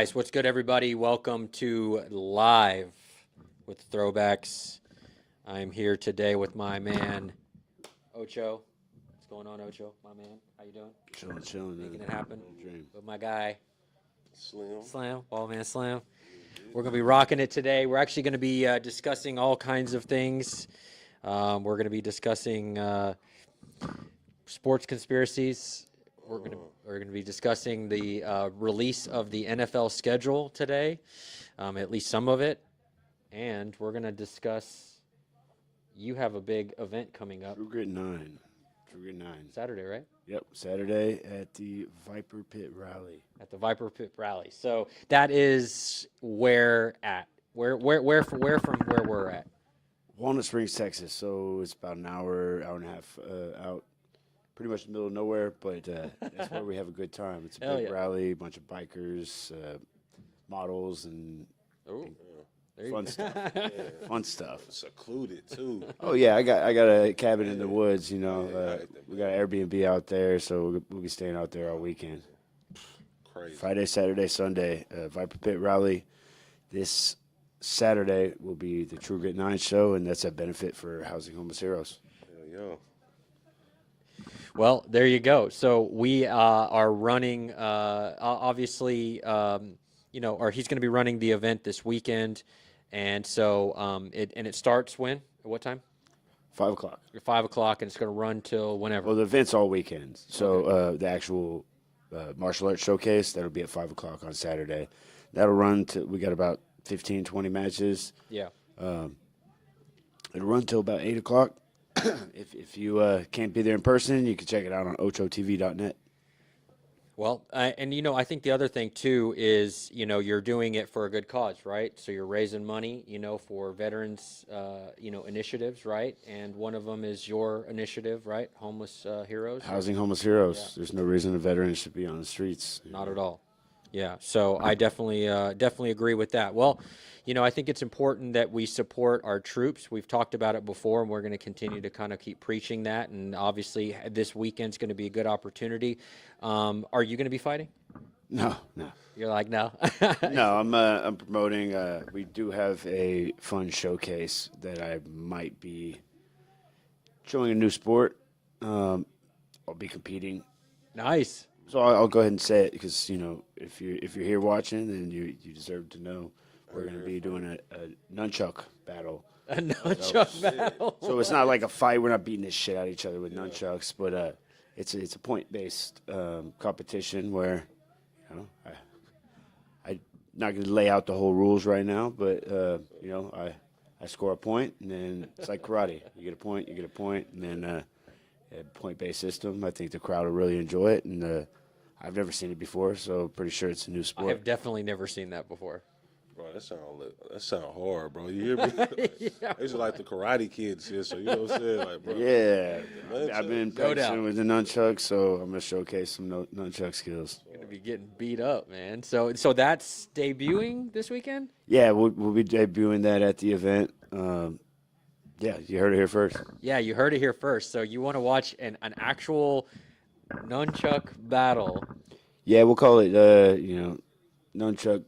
Nice. What's good, everybody? Welcome to Live with Throwbacks. I'm here today with my man, Ocho. What's going on, Ocho? My man, how you doing? Chilling, Making man. it happen. Dream. With my guy, Slim. Ball Man Slam. We're going to be rocking it today. We're actually going to be discussing all kinds of things. We're going to be discussing sports conspiracies. We're gonna be discussing the release of the NFL schedule today, at least some of it, and we're gonna discuss. You have a big event coming up True Grit 9. True Grit 9. Saturday, right? Yep, Saturday at the Viper Pit Rally. At the Viper Pit Rally. So that is where at? Where from where we're at? Walnut Springs, Texas. So it's about an hour and a half out. Pretty much in the middle of nowhere, but that's where we have a good time. It's a Hell big yeah. rally, a bunch of bikers, models, and Ooh, there you fun go. stuff. Fun stuff. Secluded too. Oh yeah, I got a cabin in the woods. You know, we got an Airbnb out there, so we'll be staying out there all weekend. Crazy. Friday, Saturday, Sunday, Viper Pit Rally. This Saturday will be the True Grit 9 show, and that's a benefit for Housing Homeless Heroes. Yeah. Well, there you go. So we are running, obviously, or he's going to be running the event this weekend, and so it starts when? At what time? 5 o'clock. 5 o'clock, and it's going to run till whenever. Well, the event's all weekend. So the actual martial arts showcase, that'll be at 5 o'clock on Saturday. That'll run to, we got about 15, 20 matches. Yeah. It'll run till about 8 o'clock. If you can't be there in person, you can check it out on ochotv.net. Well, and I think the other thing too is you're doing it for a good cause, right? So you're raising money, for veterans, initiatives, right? And one of them is your initiative, right? Homeless Heroes. Housing Homeless Heroes. Yeah. There's no reason a veteran should be on the streets. Not at all. Yeah. So I definitely agree with that. Well, I think it's important that we support our troops. We've talked about it before, and we're going to continue to kind of keep preaching that. And obviously, this weekend's going to be a good opportunity. Are you going to be fighting? No. You're like, no. No, I'm promoting. We do have a fun showcase that I might be showing a new sport. I'll be competing. Nice. So I'll go ahead and say it because if you're here watching, then you deserve to know we're going to be doing a nunchuck battle. A nunchuck battle. So it's not like a fight. We're not beating the shit out of each other with nunchucks, but it's a point based competition where I'm not going to lay out the whole rules right now, but I score a point, and then it's like karate. You get a point, and then a point-based system. I think the crowd will really enjoy it, and I've never seen it before, so pretty sure it's a new sport. I have definitely never seen that before. Bro, that sound hard, bro. You hear me? Yeah. These are like the Karate Kids here, so you know what I'm saying? Like, bro. Yeah, I've been No doubt. practicing with the nunchucks, so I'm gonna showcase some nunchuck skills. You're gonna be getting beat up, man. So that's debuting this weekend. Yeah, we'll be debuting that at the event. Yeah, you heard it here first. Yeah, you heard it here first. So you want to watch an actual nunchuck battle? Yeah, we'll call it nunchuck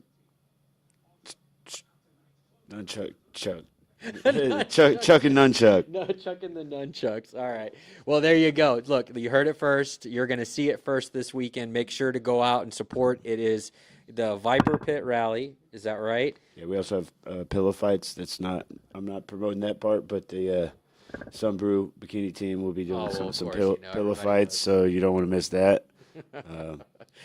chuck. Chuck and nunchuck. Nunchuck and the nunchucks. All right. Well, there you go. Look, you heard it first. You're going to see it first this weekend. Make sure to go out and support. It is the Viper Pit Rally. Is that right? Yeah, we also have pillow fights. I'm not promoting that part, but the Sunbrew bikini team will be doing some pillow fights, so you don't want to miss that.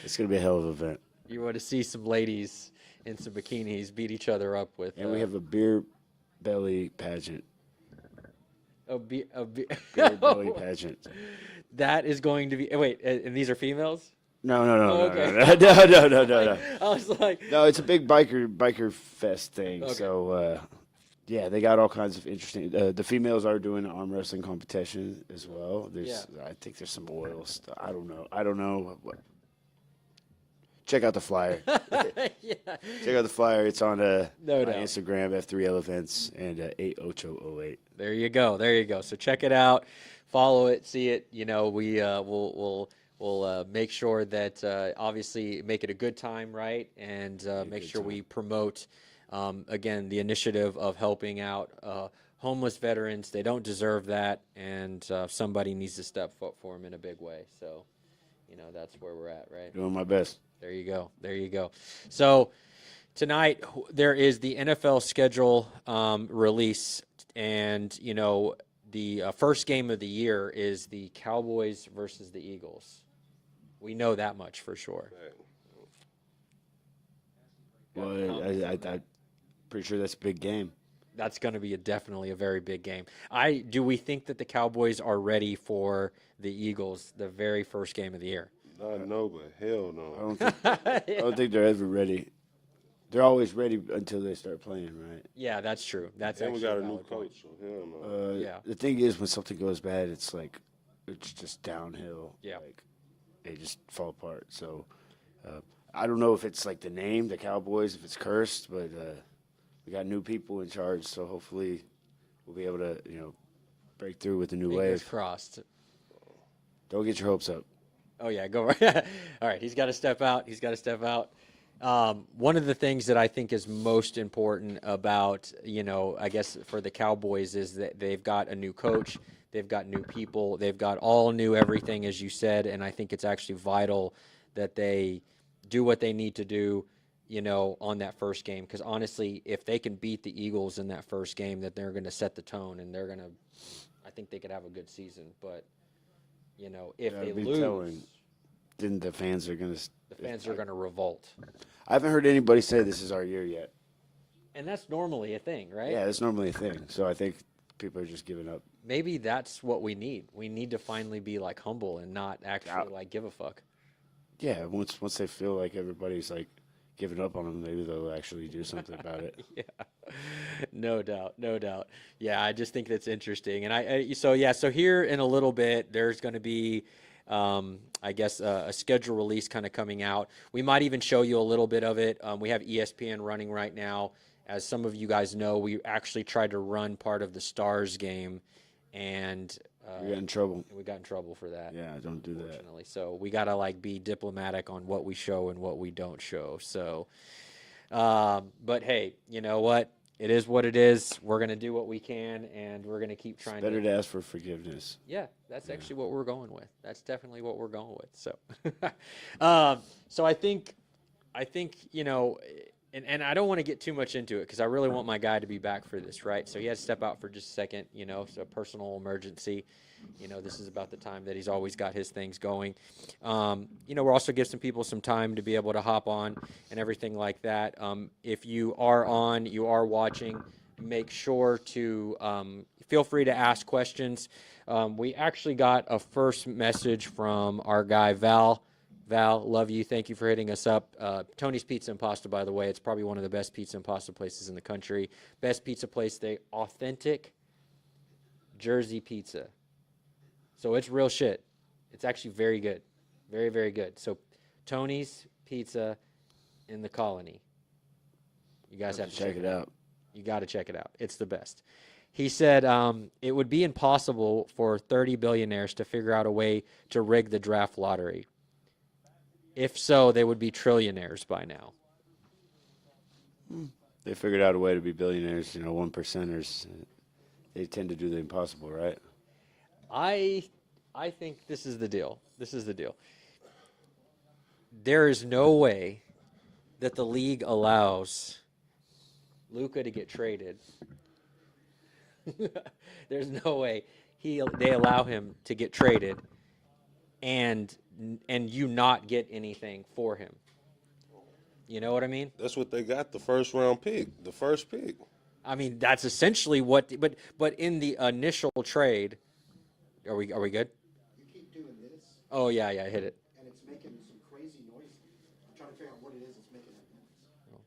It's going to be a hell of an event. You want to see some ladies in some bikinis beat each other up with. And we have a beer belly pageant. Beer Belly pageant. That is going to be. Wait, and these are females? No. Okay. No. I was like, No, it's a big biker fest thing. Okay. So, yeah, they got all kinds of interesting. The females are doing an arm wrestling competition as well. I think there's some oil stuff. I don't know. Check out the flyer. yeah. Check out the flyer. It's on No my doubt. Instagram, F3L Events, and 8ocho08. There you go. So check it out, follow it, see it. We'll we'll make sure that obviously make it a good time, right? And make sure we promote again the initiative of helping out homeless veterans. They don't deserve that, and somebody needs to step foot for them in a big way. So, that's where we're at, right? Doing my best. There you go. There you go. So tonight there is the NFL schedule release, and the first game of the year is the Cowboys versus the Eagles. We know that much for sure. Well, I'm pretty sure that's a big game. That's going to be definitely a very big game. Do we think that the Cowboys are ready for the Eagles, the very first game of the year? No, but hell no. I don't think they're ever ready. They're always ready until they start playing, right? Yeah, that's true. That's And we actually got a new valid point. coach, so hell no. Yeah. The thing is, when something goes bad, it's just downhill. Yeah. Like, they just fall apart. So I don't know if it's like the name, the Cowboys, if it's cursed, but we got new people in charge, so hopefully we'll be able to, break through with the new Fingers wave. crossed. Don't get your hopes up. Oh yeah, go right. All right, he's got to step out. He's got to step out. One of the things that I think is most important about, I guess for the Cowboys is that they've got a new coach, they've got new people, they've got all new everything, as you said, and I think it's actually vital that they do what they need to do, on that first game. Because honestly, if they can beat the Eagles in that first game, that they're going to set the tone, and I think they could have a good season. But, if they lose, then the fans are going to. the fans are going to revolt. I haven't heard anybody say this is our year yet. And that's normally a thing, right? Yeah, that's normally a thing. So I think people are just giving up. Maybe that's what we need. We need to finally be humble and not actually give a fuck. Yeah, once they feel like everybody's giving up on them, maybe they'll actually do something about it. Yeah, no doubt, no doubt. Yeah, I just think that's interesting. And so here in a little bit, there's going to be, I guess, a schedule release kind of coming out. We might even show you a little bit of it. We have ESPN running right now. As some of you guys know, we actually tried to run part of the Stars game, and We got in trouble. we got in trouble for that. Yeah, don't do that. Unfortunately. So we got to be diplomatic on what we show and what we don't show. So, but hey, you know what? It is what it is. We're going to do what we can, and we're going to keep trying Better to ask for forgiveness. Yeah, that's actually what we're going with. That's definitely what we're going with. So, so I think, and I don't want to get too much into it because I really want my guy to be back for this, right? So he had to step out for just a second, it's a personal emergency. This is about the time that he's always got his things going. We're also give some people some time to be able to hop on and everything like that. If you are watching, make sure to feel free to ask questions. We actually got a first message from our guy, Val. Val, love you. Thank you for hitting us up. Tony's Pizza and Pasta, by the way, it's probably one of the best pizza and pasta places in the country. Best pizza place, authentic Jersey pizza. So it's real shit. It's actually very good. Very, very good. So Tony's Pizza in the Colony. You guys have to check it out. You got to check it out. It's the best. He said it would be impossible for 30 billionaires to figure out a way to rig the draft lottery. If so, they would be trillionaires by now. They figured out a way to be billionaires, one percenters. They tend to do the impossible, right? I think this is the deal. This is the deal. There is no way that the league allows Luka to get traded. There's no way they allow him to get traded and you not get anything for him. You know what I mean? That's what they got, the first round pick, the first pick. I mean, that's essentially what. But in the initial trade, are we good? You keep doing this, Oh yeah, I hit it. and it's making some crazy noises. I'm trying to figure out what it is that's making that noise.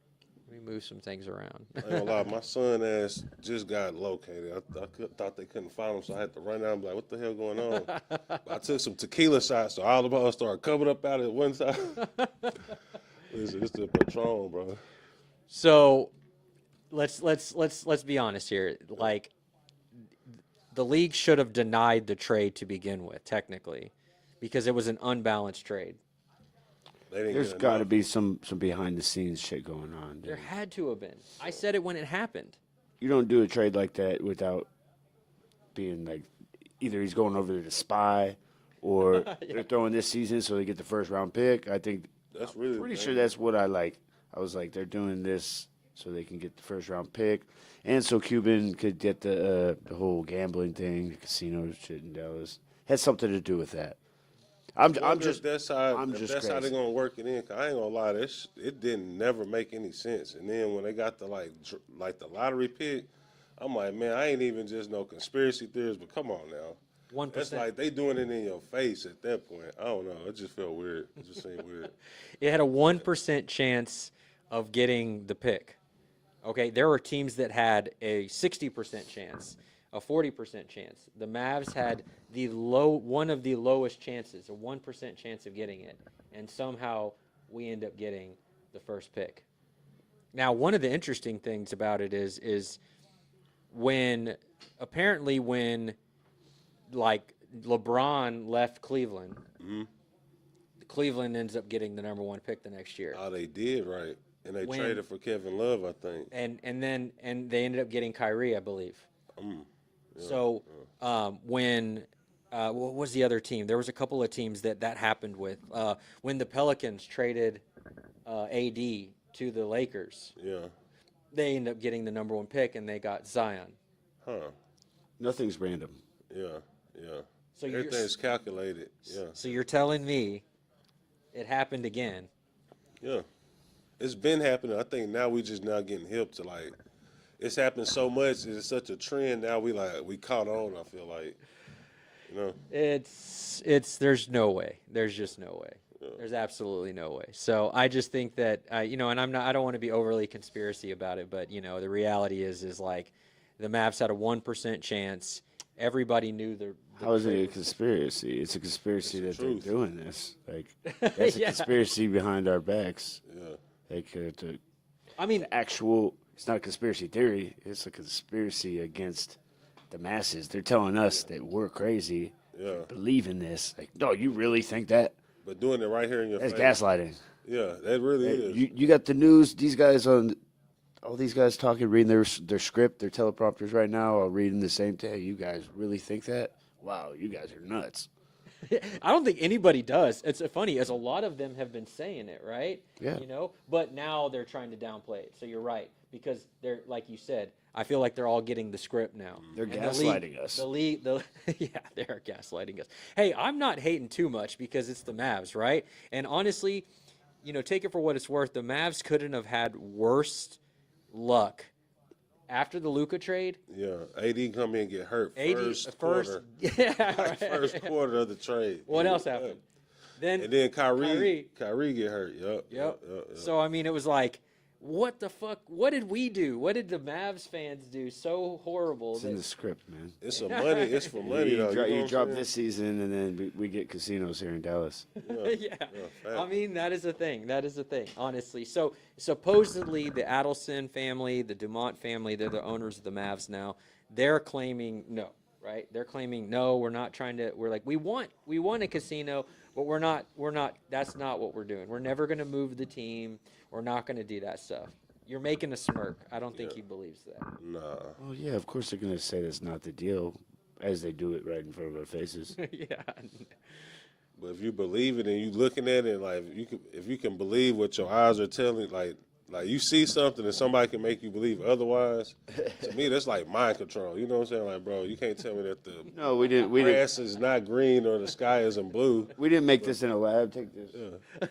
Let me move some things around. I ain't gonna lie, my son ass just got located. I thought they couldn't find him, so I had to run down and be like, what the hell going on? I took some tequila shots, so all the balls started coming up out at one side. It's the Patron, bro. So, let's be honest here. The league should have denied the trade to begin with, technically, because it was an unbalanced trade. They didn't There's get got to enough. be some behind the scenes shit going on. There Dude. had to have been. I said it when it happened. You don't do a trade like that without being like either he's going over there to spy or they're throwing this season so they get the first round pick. I think That's really pretty the sure thing. that's what I like. I was like, they're doing this so they can get the first round pick, and so Cuban could get the whole gambling thing, the casino shit in Dallas. Had something to do with that. I'm Wonder just if that's how I'm if just that's how they're crazy. gonna work it in. 'Cause I ain't gonna lie, it didn't never make any sense. And then when they got the like the lottery pick, I'm like, man, I ain't even just no conspiracy theories, but come on now. 1%. That's like they doing it in your face at that point. I don't know. It just felt weird. It just seemed weird. It had a 1% chance of getting the pick. Okay, there were teams that had a 60% chance, a 40% chance. The Mavs had one of the lowest chances, a 1% chance of getting it, and somehow we end up getting the first pick. Now, one of the interesting things about it is when like LeBron left Cleveland, Cleveland ends up getting the number 1 pick the next year. Oh, they did right, and they When- traded for Kevin Love, I think. and they ended up getting Kyrie, I believe. So when what was the other team? There was a couple of teams that happened with. When the Pelicans traded AD to the Lakers, Yeah. they ended up getting the number 1 pick, and they got Zion. Huh. Nothing's random. Yeah. Yeah. So you're Everything's calculated. Yeah. so you're telling me it happened again? Yeah. It's been happening. I think now we just now getting hip to like it's happened so much. It's such a trend now. We caught on. I feel like, you know. It's there's no way. There's just no way. There's absolutely no way. So I just think that and I don't want to be overly conspiracy about it, but the reality is like the Mavs had a 1% chance. Everybody knew the How is it trade a was- conspiracy? It's a conspiracy It's that the they're truth. doing this. Like that's a Yeah. conspiracy behind our backs. Yeah. Like the I mean, actual. It's not a conspiracy theory. It's a conspiracy against the masses. They're telling us that we're crazy. Yeah. Believe in this. Like, no, you really think that? But doing it right here in your That's face. gaslighting. Yeah, that really is. You got the news. These guys all these guys talking, reading their script, their teleprompters right now, are reading the same thing. You guys really think that? Wow, you guys are nuts. I don't think anybody does. It's funny as a lot of them have been saying it, right? Yeah. But now they're trying to downplay it. So you're right, because they're like you said. I feel like they're all getting the script now. They're And gaslighting us. Yeah, they are gaslighting us. Hey, I'm not hating too much because it's the Mavs, right? And honestly, take it for what it's worth. The Mavs couldn't have had worse luck after the Luka trade. Yeah, AD come in and get hurt AD first quarter. yeah. Like first quarter of the trade. What else Yeah. happened? Then And then Kyrie Kyrie. get hurt. Yep. Yep. So I mean, it was like, what the fuck? What did we do? What did the Mavs fans do so horrible? It's in That, the script, man. It's a money. It's for money though. You, know what drop I'm this season, and then we get casinos here in Dallas. yeah. fact. I mean, that is a thing. That is a thing, honestly. So supposedly the Adelson family, the Dumont family, they're the owners of the Mavs now. They're claiming no, right? They're claiming no. We're not trying to. We're like we want a casino, but we're not. That's not what we're doing. We're never going to move the team. We're not going to do that stuff. You're making a smirk. I don't think he believes that. Nah. Well, yeah, of course they're gonna say that's not the deal, as they do it right in front of our faces. Yeah. But if you believe it and you looking at it, like if you can believe what your eyes are telling, like you see something and somebody can make you believe otherwise. To me, that's like mind control. You know what I'm saying? Like, bro, you can't tell me that the No, we didn't. We didn't. grass is not green or the sky isn't blue. We didn't make this in a lab. Take this.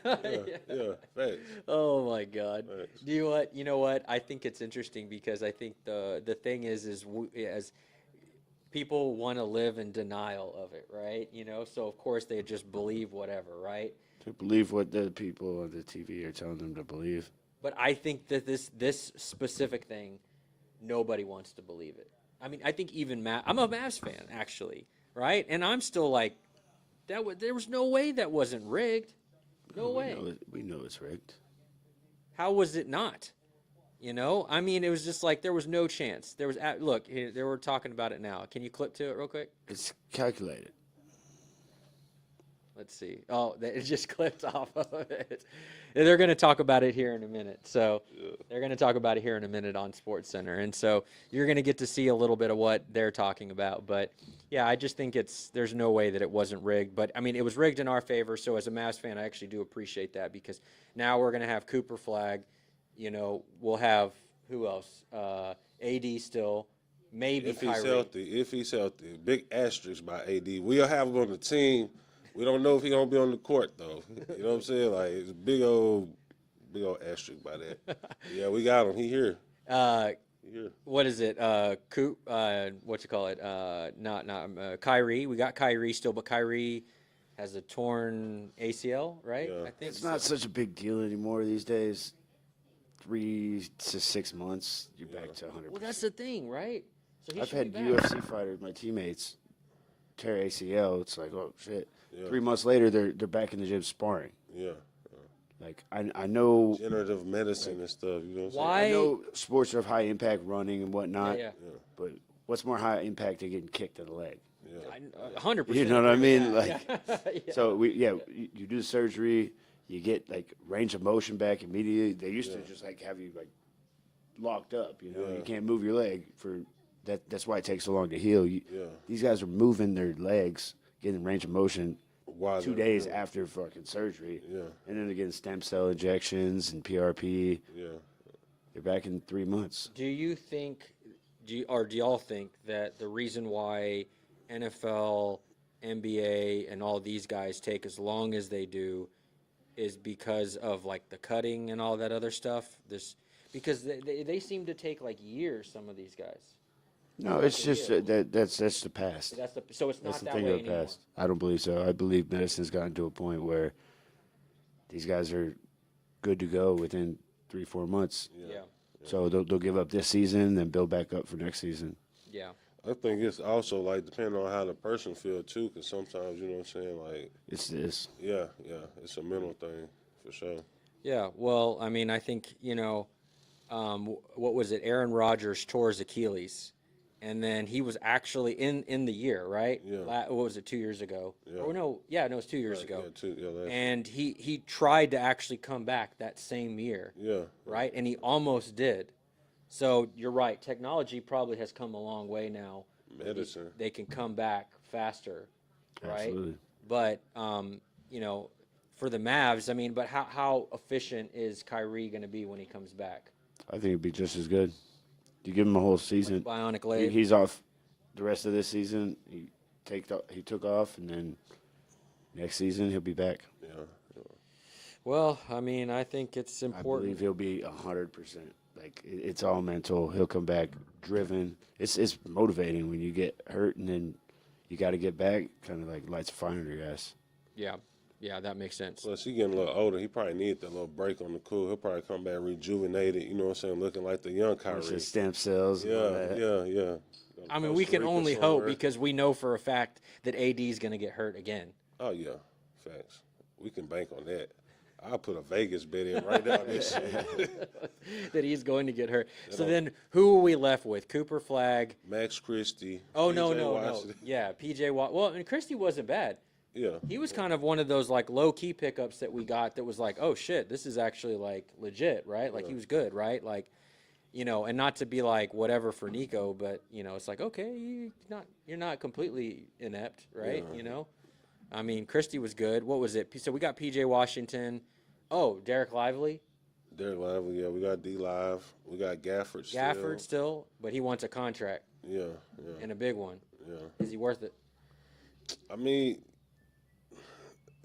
Yeah, facts. Oh my God. Thanks. Do you what? You know what? I think it's interesting because I think the thing is as people want to live in denial of it, right? So of course they just believe whatever, right? To believe what the people on the TV are telling them to believe. But I think that this specific thing, nobody wants to believe it. I mean, I think even I'm a Mavs fan actually, right? And I'm still like, there was no way that wasn't rigged. No way. We know it's rigged. How was it not? I mean, it was just like there was no chance. There was look, they were talking about it now. Can you clip to it real quick? It's calculated. Let's see. Oh, it just clipped off of it. They're going to talk about it here in a minute. So they're going to talk about it here in a minute on Sports Center, and so you're going to get to see a little bit of what they're talking about. But yeah, I just think there's no way that it wasn't rigged. But I mean, it was rigged in our favor. So as a Mavs fan, I actually do appreciate that because now we're going to have Cooper Flag. You know, we'll have who else? AD still. Maybe If he's Kyrie. healthy, big asterisk by AD. We'll have him on the team. We don't know if he's gonna be on the court though. You know what I'm saying? Like it's a big old asterisk by that. Yeah, we got him. He here. He here. What is it? Coop. What you call it? Not Kyrie. We got Kyrie still, but Kyrie has a torn ACL, right? Yeah. I think It's not such a big deal anymore these days. 3 to 6 months, you're back to 100%. Well, that's the thing, right? So he I've should had be back. UFC fighters, my teammates, tear ACL. It's like, oh shit. Yeah. 3 months later, they're back in the gym sparring. Yeah. Like I know, Generative medicine and stuff. You know what I'm Why? I know sports are of high impact, running and whatnot. Yeah, But what's more high impact than getting kicked in the leg? saying? Yeah. 100%. You know what I mean? Yeah. Like, Yeah. so you do the surgery, you get like range of motion back immediately. They used to just like have you like locked up. You know, Yeah. you can't move your leg for that. That's why it takes so long to heal. Yeah. These guys are moving their legs, getting range of motion Why 2 they're- days after fucking surgery. Yeah. And then they're getting stem cell injections and PRP. Yeah. They're back in 3 months. Do you think, do y'all think that the reason why NFL, NBA, and all these guys take as long as they do is because of like the cutting and all that other stuff? Because they seem to take like years. Some of these guys. No, it's just that's the past. So it's not That's the that thing way of the anymore. past. I don't believe so. I believe medicine's gotten to a point where these guys are good to go within 3-4 months. Yeah, So they'll give up this season, then build back up for next season. yeah. I think it's also like depending on how the person feel too, because sometimes you know what I'm saying. Like, It's this. yeah, it's a mental thing for sure. Yeah, well, I mean, I think, what was it? Aaron Rodgers tore his Achilles, and then he was actually in the year, right? Yeah. What was it, 2 years ago? Yeah. Or no, it was 2 years ago. Last And he tried to actually come back that same year, yeah, right? And he almost did. So you're right. Technology probably has come a long way now. medicine. They can come back faster, right? Absolutely. But for the Mavs, I mean, but how efficient is Kyrie going to be when he comes back? I think it'd be just as good. You give him a whole season. Bionic He- leg. He's off the rest of this season. He took off, and then next season he'll be back. Yeah, Well, I mean, I think it's I important. believe he'll be 100%. Like it's all mental. He'll come back driven. It's motivating when you get hurt and then you got to get back. Kind of like lights a fire under your ass. Yeah, that makes sense. plus he getting a little older. He probably need that little break on the cool. He'll probably come back rejuvenated. You know what I'm saying? Looking like the young Bunch Kyrie. of stem cells. And all that. Yeah. I mean, we can Costa Rica only hope somewhere. because we know for a fact that AD is going to get hurt again. Oh yeah, facts. We can bank on that. I'll put a Vegas bet in right now. This shit. That he's going to get hurt. So then, who are we left with? Cooper Flag. Max Christie. Oh no, PJ no. Washington. Yeah, PJ Watt. Well, and Christie wasn't bad. Yeah. He was kind of one of those like low key pickups that we got that was like, oh shit, this is actually like legit, right? Like he was good, right? Like, and not to be like whatever for Nico, but it's like okay, you're not completely inept, right? Yeah. I mean, Christie was good. What was it? So we got PJ Washington. Oh, Derek Lively. Derek Lively, yeah. We got D Live. We got Gafford still. Gafford still, but he wants a contract Yeah. and a big one. Yeah. Is he worth it? I mean,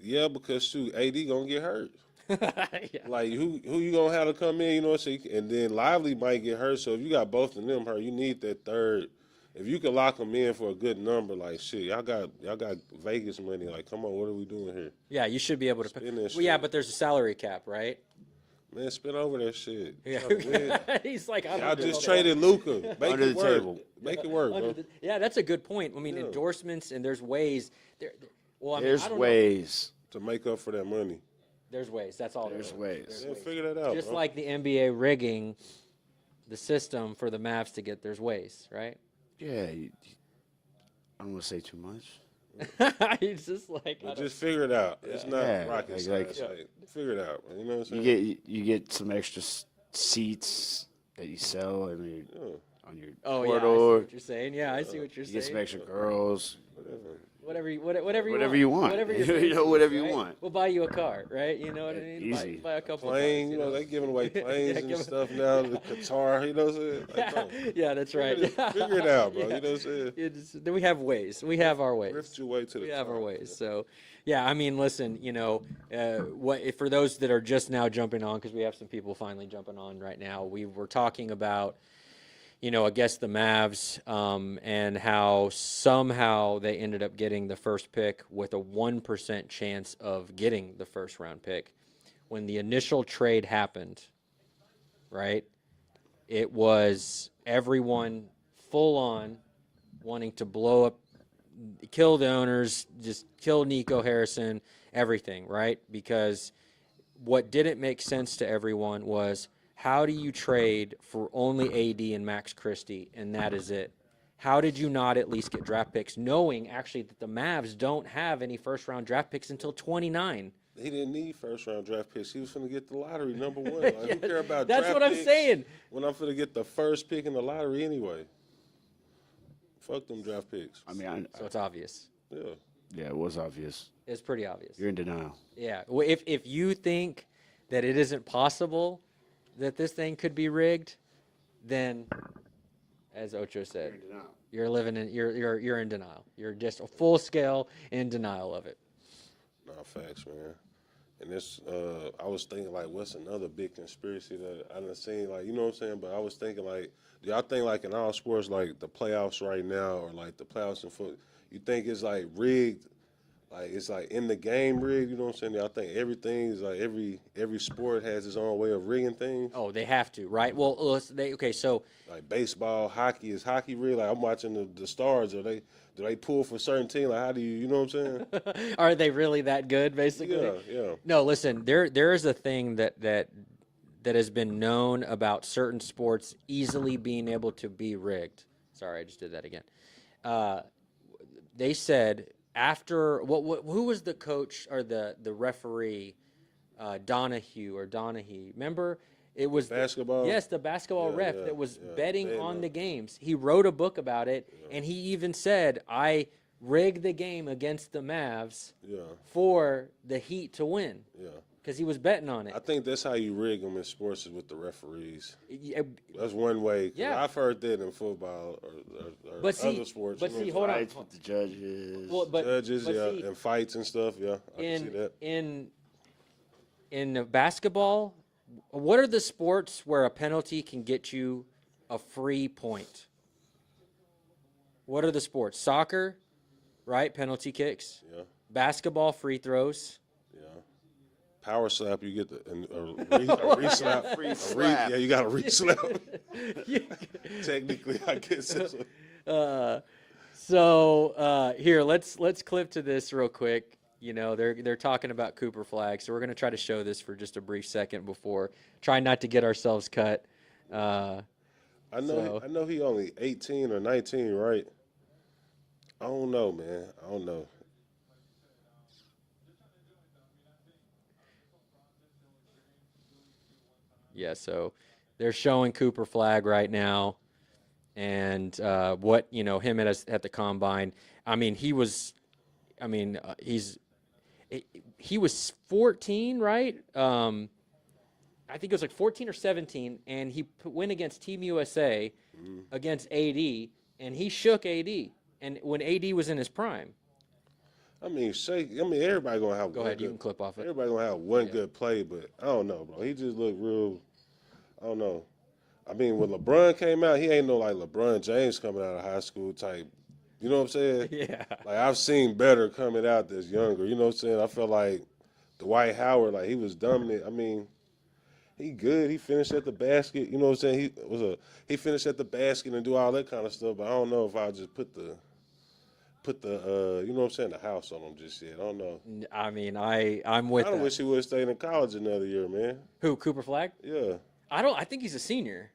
yeah, because shoot, AD gonna get hurt. Yeah. Like who you gonna have to come in? You know what I'm saying? And then Lively might get hurt. So if you got both of them hurt, you need that third. If you can lock them in for a good number, like shit, y'all got Vegas money. Like, come on, what are we doing here? Yeah, you should be able to. Spend that Well, yeah, shit. but there's a salary cap, right? Man, spin over that shit. Yeah. Tryna win. He's like, Y'all just traded Luca. Make Under it the work. table. Make it work, bro. Yeah, that's a good point. I mean, Yeah. endorsements and there's ways. Well, I mean, There's I don't know. ways. To make up for that money. There's ways. That's all. There's there ways. is. Yeah, figure that out, Just bro. like the NBA rigging the system for the Mavs to get. There's ways, right? Yeah. I don't want to say too much. It's just like, I But don't- just figure it out. It's not Yeah, rocket like- science. Like, figure it out, man. You know what I'm You saying? get some extra seats that you sell on your oh yeah, I see corridor. what you're saying. Yeah, I see what you're You get some saying. extra girls. Whatever you Whatever want. you want. Whatever You your know, fancy whatever is, you right? want. We'll buy you a car, right? You know what I Yeah, mean? easy. Buy a couple Plane, cars, you know, they giving away planes Yeah, and give- stuff now. The Qatar, you know what I'm saying? Like, bro, yeah, that's right. figure it out, bro. Yeah. You know what I'm saying? We have ways. We have our ways. Rift your way to the We have our top, ways. man. So, yeah, I mean, listen, you know, for those that are just now jumping on, because we have some people finally jumping on right now, we were talking about, you know, I guess the Mavs and how somehow they ended up getting the first pick with a 1% chance of getting the first round pick. When the initial trade happened, right, it was everyone full on wanting to blow up, kill the owners, just kill Nico Harrison, everything, right? Because what didn't make sense to everyone was, how do you trade for only AD and Max Christie, and that is it? How did you not at least get draft picks, knowing actually that the Mavs don't have any first-round draft picks until 29? He didn't need first round draft picks. He was finna get the lottery number one. Like, Yeah, who care about that's draft what I'm picks saying. when I'm finna get the first pick in the lottery anyway? Fuck them draft picks. I mean, So it's obvious. Yeah. yeah, it was obvious. It's pretty obvious. You're in denial. Yeah. Well, if you think that it isn't possible that this thing could be rigged, then, as Ocho said, you're living in you're in denial. You're just a full scale in denial of it. Nah, facts, man. And this, I was thinking, like, what's another big conspiracy that I done seen? Like, you know what I'm saying? But I was thinking, like, do y'all think, like, in all sports, like, the playoffs right now, or, like, the playoffs in football, you think it's, like, rigged? Like, it's, like, in the game rigged? You know what I'm saying? Y'all think everything is, like, every sport has its own way of rigging things? Oh, they have to, right? Well, okay. So Like, baseball, hockey, is hockey rigged? Like, I'm watching the Stars. Do they pull for a certain team? Like, how do you know what I'm saying? are they really that good? Basically, Yeah. No, listen. There is a thing that has been known about certain sports easily being able to be rigged. Sorry, I just did that again. They said after who was the coach or the referee, Donahue. Remember, it was Basketball? yes, the basketball Yeah, ref yeah, that was yeah. betting Betting on on the it. games. He wrote a book about it, and he even said, "I rigged the game against the Mavs Yeah. for the Heat to win." Yeah. Because he was betting on it. I think that's how you rig them in sports is with the referees. Yeah, That's one way. 'Cause Yeah. I've heard that in football or But see- other sports. but you know see, what hold I'm on. Fights with the judges. well, but saying? Judges, but yeah, see, and fights and stuff. Yeah, I can see that. in basketball, what are the sports where a penalty can get you a free point? What are the sports? Soccer, right? Penalty kicks. Yeah, Basketball, free throws. yeah. Power slap, you get a re-slap. Free A slap. yeah, you got a re-slap. Technically, I guess that's what. So here, let's clip to this real quick. You know, they're talking about Cooper Flag, so we're gonna try to show this for just a brief second before try not to get ourselves cut. I know. So- I know he only 18 or 19, right? I don't know, man. I don't know. Yeah, so they're showing Cooper Flag right now, and what him at the combine. I mean, he was 14, right? I think it was like 14 or 17, and he went against Team USA against AD, and he shook AD, and when AD was in his prime. I mean, everybody gonna have. Go ahead, you can clip off it. Everybody gonna have one good play, but I don't know, bro. He just looked real. I don't know. I mean, when LeBron came out, he ain't no like LeBron James coming out of high school type. You know what I'm saying? Yeah. Like I've seen better coming out that's younger. You know what I'm saying? I felt like Dwight Howard, like he was dominant. I mean, he good. He finished at the basket. You know what I'm saying? He finished at the basket and do all that kind of stuff. But I don't know if I just put the you know what I'm saying, the house on him just yet. I don't know. I mean, I'm with I don't that. wish he would have stayed in college another year, man. Who, Cooper Flag? Yeah. I think he's a senior.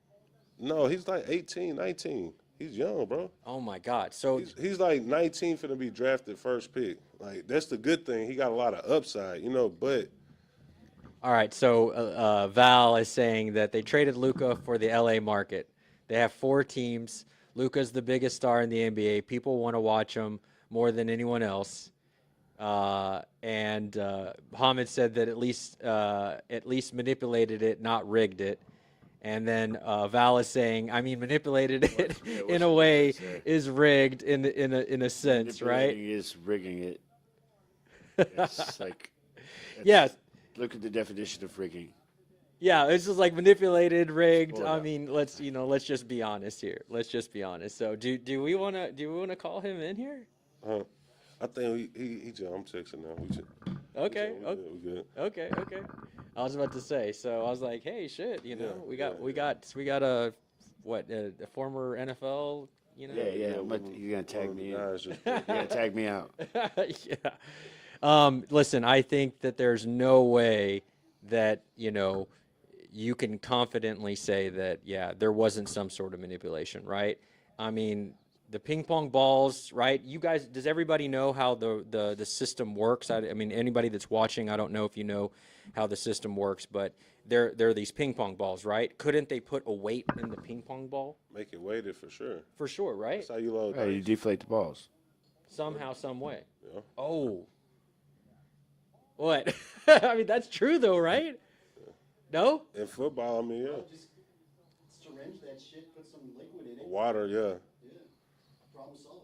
No, he's like 18, 19. He's young, bro. Oh my God! So He's like 19 finna be drafted first pick. Like that's the good thing. He got a lot of upside, you know. But all right, so Val is saying that they traded Luka for the LA market. They have 4 teams. Luka's the biggest star in the NBA. People want to watch him more than anyone else. And Hamid said that at least manipulated it, not rigged it. And then Val is saying, I mean, manipulated it in a way is rigged in a sense, right? Manipulating is rigging it. It's like, Yes. Look at the definition of rigging. Yeah, it's just like manipulated, rigged. Hold I up. mean, let's just be honest here. Let's just be honest. So, do we want to call him in here? I think he just, I'm texting now. We should. Okay. We good. Okay. I was about to say. So I was like, hey, shit. You know, we got a former NFL. You know. Yeah. You're gonna tag me in. Guys just, You're gonna tag me out. Yeah. Listen, I think that there's no way that, you can confidently say that, yeah, there wasn't some sort of manipulation, right? I mean, the ping pong balls, right? You guys, does everybody know how the system works? I mean, anybody that's watching, I don't know if you know how the system works, but there are these ping pong balls, right? Couldn't they put a weight in the ping pong ball? make it weighted for sure. For sure, right? That's how you load. Hey, you dice. deflate the balls. Somehow, some way. Yeah. Oh. What? I mean, that's true though, right? No? In football, I mean, yeah, Just syringe that shit, put some liquid in it. water, yeah. Yeah. Problem solved.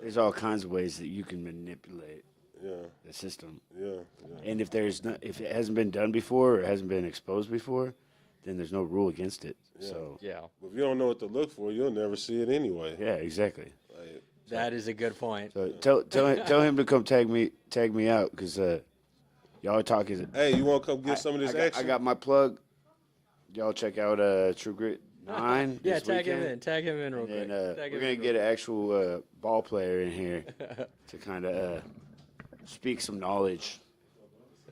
There's all kinds of ways that you can manipulate Yeah, the system. yeah. And if if it hasn't been done before or hasn't been exposed before, then there's no rule against it. Yeah. So Yeah. But if you don't know what to look for, you'll never see it anyway. yeah, exactly. Like, That is a good point. So tell him to come tag me out because y'all are talking. hey, you want to come get some of this I action? got my plug. Y'all check out True Grit 9. Yeah, this tag him weekend. in. Tag him in real quick. And Tag we're him gonna in get an actual ball player in here to kind of speak some knowledge,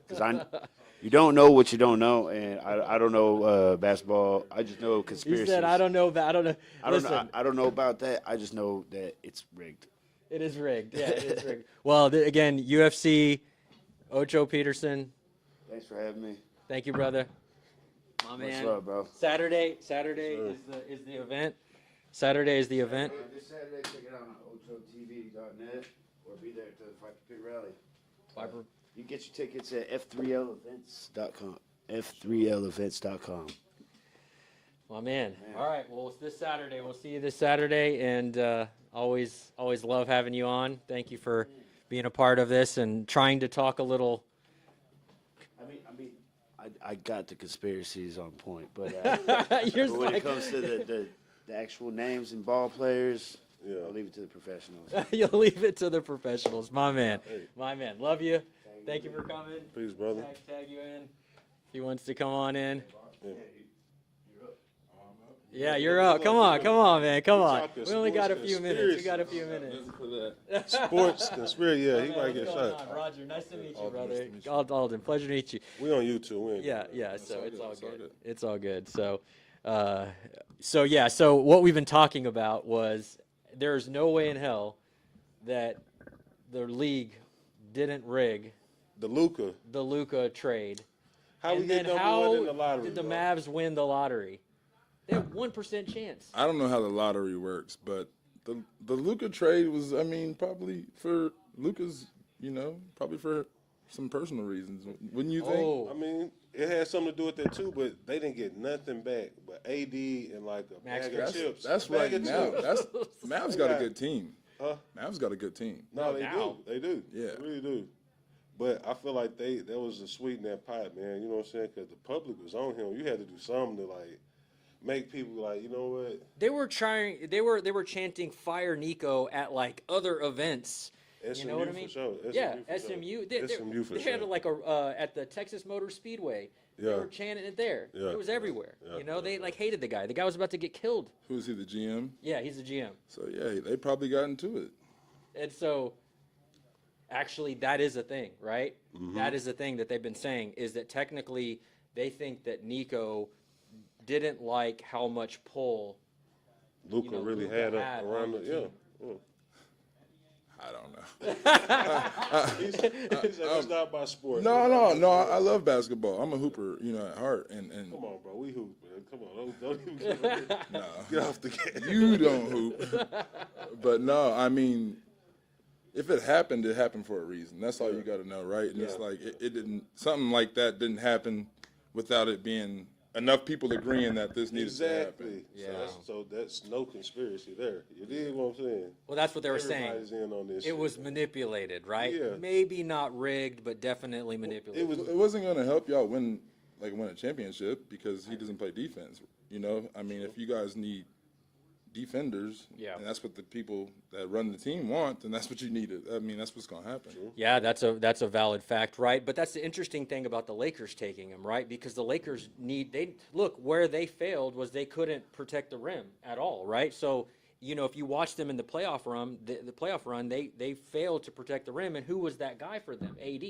because you don't know what you don't know, and I don't know basketball. I just know He conspiracies. said, "I don't know that. I don't know." Listen, I don't know about that. I just know that it's rigged. it is rigged. Yeah, it is rigged. Well, again, UFC, Ocho Peterson. Thanks for having me. Thank you, brother. My man. What's up, bro? Saturday is the event. Saturday is the event. This Saturday, check it out on ochotv.net or be there at the Fight Pit Rally. You can get your tickets at f3levents.com. f3levents.com. My man. All right. Well, it's this Saturday. We'll see you this Saturday, and always love having you on. Thank you for being a part of this and trying to talk a little. I got the conspiracies on point, but You're when like, it comes to the actual names and ball players, Yeah. I'll leave it to the professionals. you'll leave it to the professionals. My man. My man. Love you. Thank you for coming. Peace, brother. Tag you in. If he wants to come on in. Yeah, you're up. Come on, man. Come on. talking We only got a sports few minutes. We got a few minutes. Sports conspiracy, yeah, he Man, might get what's going shot. on? Roger, nice to meet you, brother. Alden, pleasure to meet you. We on YouTube. We ain't Yeah. So it's all It's all good. good. It's all good. So what we've been talking about was there's no way in hell that the league didn't rig The Luca. the Luka trade. How we And get then number one in how the lottery? did the bro? Mavs win the lottery? They have 1% chance. I don't know how the lottery works, but the Luca trade was, I mean, probably for Luca's, probably for some personal reasons. Wouldn't you think? Oh, I mean, it had something to do with that too, but they didn't get nothing back. But AD and like a Max bag of Christian. chips. That's Bag right of now. chips. That's Mavs got a got- good team. Huh? Mavs got a good team. No, they now. do. They do. Yeah. They really do. But I feel like that was a sweet in that pot, man. You know what I'm saying? Because the public was on him. You had to do something to like make people like, you know what? they were trying. They were chanting "Fire Nico" at like other events. SMU You know what I mean? for sure. Yeah, for sure. SMU. SMU for they sure. had like at the Texas Motor Speedway. They Yeah. were chanting it there. Yeah. It was everywhere. Yeah. They like hated the guy. The guy was about to get killed. Who is he, the GM? Yeah, he's a GM. So, yeah, they probably got into it. And so, actually, that is a thing, right? Mm-hmm. That is a thing that they've been saying is that technically they think that Nico didn't like how much pull Luka know, really Luka had had around on the the team. I don't know. He said, that's not my sport. No. I love basketball. I'm a hooper, at heart, and Come on, bro. We hoop, man. Come on. Don't even get off the game. you don't hoop. But no, I mean, if it happened for a reason. That's all you got to know, right? And it's like it didn't. Something like that didn't happen without it being enough people agreeing that this needed to happen. Exactly. Yeah. So that's no conspiracy there. You dig what I'm saying? Well, that's what they were saying. Everybody's in on this. It shit, was man. manipulated, right? Yeah. Maybe not rigged, but definitely manipulated. It wasn't going to help y'all win a championship because he doesn't play defense. I mean, if you guys need defenders, Yeah. and that's what the people that run the team want, then that's what you need. I mean, that's what's going to happen. Yeah, that's a valid fact, right? But that's the interesting thing about the Lakers taking him, right? Because the Lakers look where they failed was they couldn't protect the rim at all, right? So if you watch them in the playoff run, they failed to protect the rim, and who was that guy for them? AD.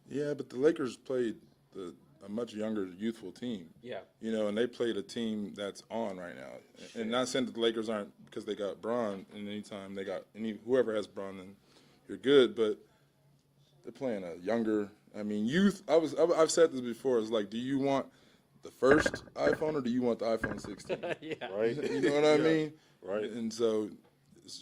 Yeah, but the Lakers played a much younger, youthful team. Yeah. And they played a team that's on right now. And not saying that the Lakers aren't because they got Bron, and anytime they got whoever has Bron, then you're good. But they're playing a younger. I mean, youth. I've said this before. It's like, do you want the first iPhone or do you want the iPhone 16? Yeah. Right? You know what I mean? Right. And so that's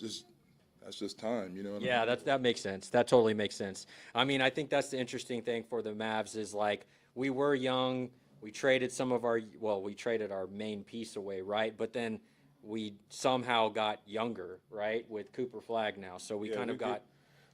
just time. You know what I mean? Yeah, that makes sense. That totally makes sense. I mean, I think that's the interesting thing for the Mavs is like we were young. We traded we traded our main piece away, right? But then we somehow got younger, right, with Cooper Flag now. So we kind of got.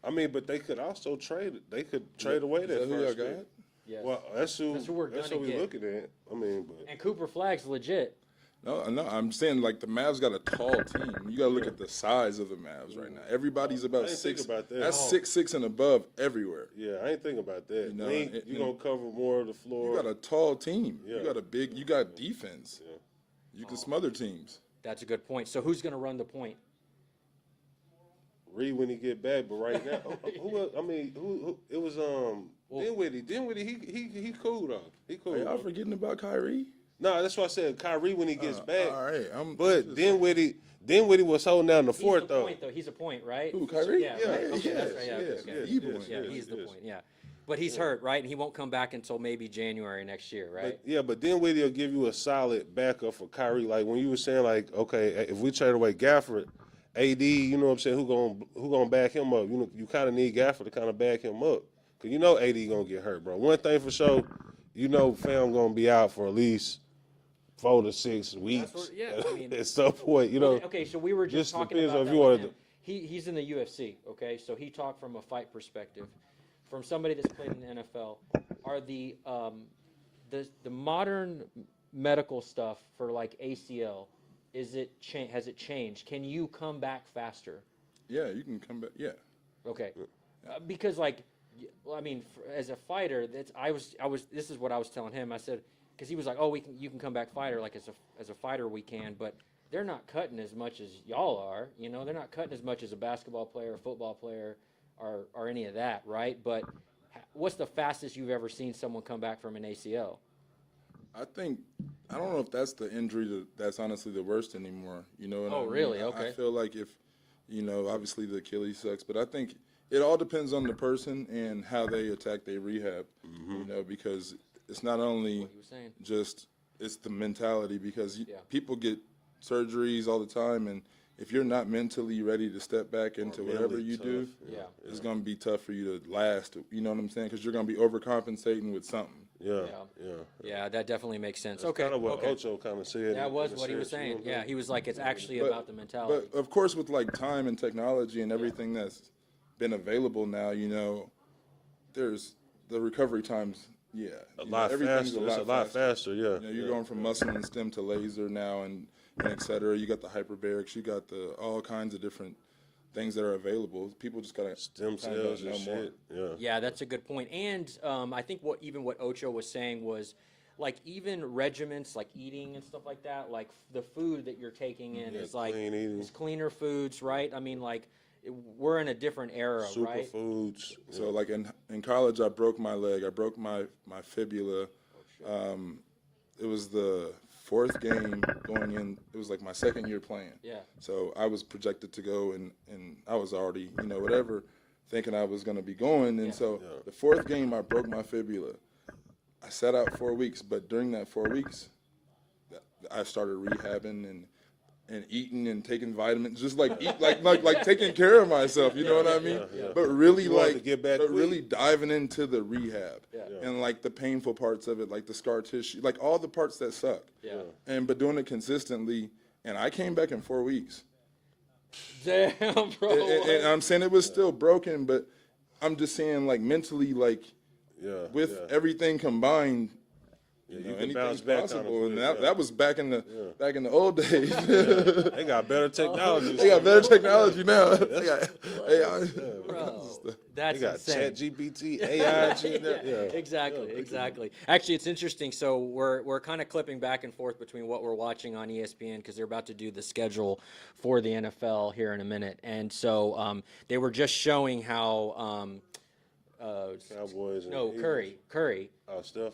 I mean, but they could also trade it. They could trade away that Is that who first y'all pick. got? Yes. Well, that's who we're that's gonna who we get. looking at. I mean, but And Cooper Flag's legit. No, I'm saying like the Mavs got a tall team. You got to look at the size of the Mavs right now. Everybody's about I didn't think 6. about that. That's Oh. 6'6" and above everywhere. yeah, I ain't thinking about that. know, You gonna cover more of the floor. You got a tall team. Yeah. You got defense. Yeah. You can smother teams. That's a good point. So who's going to run the point? Reed when he get back, but right now, who? It was Dinwiddie. Dinwiddie, he cool though. He cool. Are y'all bro. forgetting about Kyrie? No, that's why I said Kyrie when he gets back. All right. But Dinwiddie was holding down the fourth He's the though. point, though. He's a point, right? Who, Kyrie? Yeah, Yeah, right. Okay, yes, that's right. Yeah, yes, okay. yes, Yeah, yes, yeah, yes, he's the yes. point. Yeah, but he's hurt, right? And he won't come back until maybe January next year, right? But Dinwiddie will give you a solid backup for Kyrie. Like when you were saying, like, okay, if we trade away Gafford, AD, you know what I'm saying, who gonna back him up? You kind of need Gafford to kind of back him up, cause AD gonna get hurt, bro. One thing for sure, Fam gonna be out for at least 4 to 6 weeks. Yeah, I mean- at some point, Okay, so we were just talking depends about on if that you with wanted him. He's in the UFC, okay? So he talked from a fight perspective. From somebody that's played in the NFL, are the modern medical stuff for like ACL, has it changed? Can you come back faster? Yeah, you can come back. Yeah. Okay, because as a fighter, this is what I was telling him. I said, because he was like, oh, you can come back fighter, like as a fighter we can, but they're not cutting as much as y'all are. They're not cutting as much as a basketball player, a football player, or any of that, right? But what's the fastest you've ever seen someone come back from an ACL? I don't know if that's the injury that's honestly the worst anymore. You know what I mean? Really? Okay. I feel like if, obviously the Achilles sucks, but I think it all depends on the person and how they attack their rehab, because it's not only was saying. just, it's the mentality because Yeah. people get surgeries all the time, and if you're not mentally ready to step back into whatever mentally you tough, do, Yeah. it's going to be tough for you to last, you know what I'm saying? Because you're going to be overcompensating with something. Yeah. Yeah, that definitely makes sense. That's Okay, kind of what okay. Ocho kind of said. That was in a what he was sense, you know saying. what I'm Yeah, he was like, it's actually But- about the mentality. But of course, with like time and technology and everything that's been available now, there's the recovery times. Yeah, A lot faster. It's a lot faster. Yeah. You're going from muscle and stem to laser now, and et cetera. You got the hyperbarics. You got the all kinds of different things that are available. People just gotta Stem cells and shit. Yeah. Yeah, that's a good point. And I think what Ocho was saying was, like, even regiments, like eating and stuff like that, like the food that you're taking in Yeah, is like clean eating. it's cleaner foods, right? I mean, like we're in a different era, right? Superfoods. So like in college, I broke my leg. I broke my fibula. It was the fourth game going in. It was like my second year playing. Yeah. So I was projected to go, and I was already, whatever, thinking I was going to be going. And so the fourth game, I broke my fibula. I sat out 4 weeks, but during that 4 weeks, I started rehabbing and eating and taking vitamins, just like like taking care of myself. You know what I mean? But really You wanted to get back quick. really diving into the rehab and like the painful parts of it, like the scar tissue, like all the parts that suck. Yeah. But doing it consistently, and I came back in 4 weeks. Damn, bro. And I'm saying it was still broken, but I'm just saying like mentally, like with everything combined. You can Anything's bounce back possible, on and it. that was back in the old days. They got better technology. They got better technology now. They got AI. Bro, They that's got insane. ChatGPT, AI. Exactly. Actually, it's interesting. So we're kind of clipping back and forth between what we're watching on ESPN because they're about to do the schedule for the NFL here in a minute, and so they were just showing how Cowboys. And no Eagles. Curry Stuff.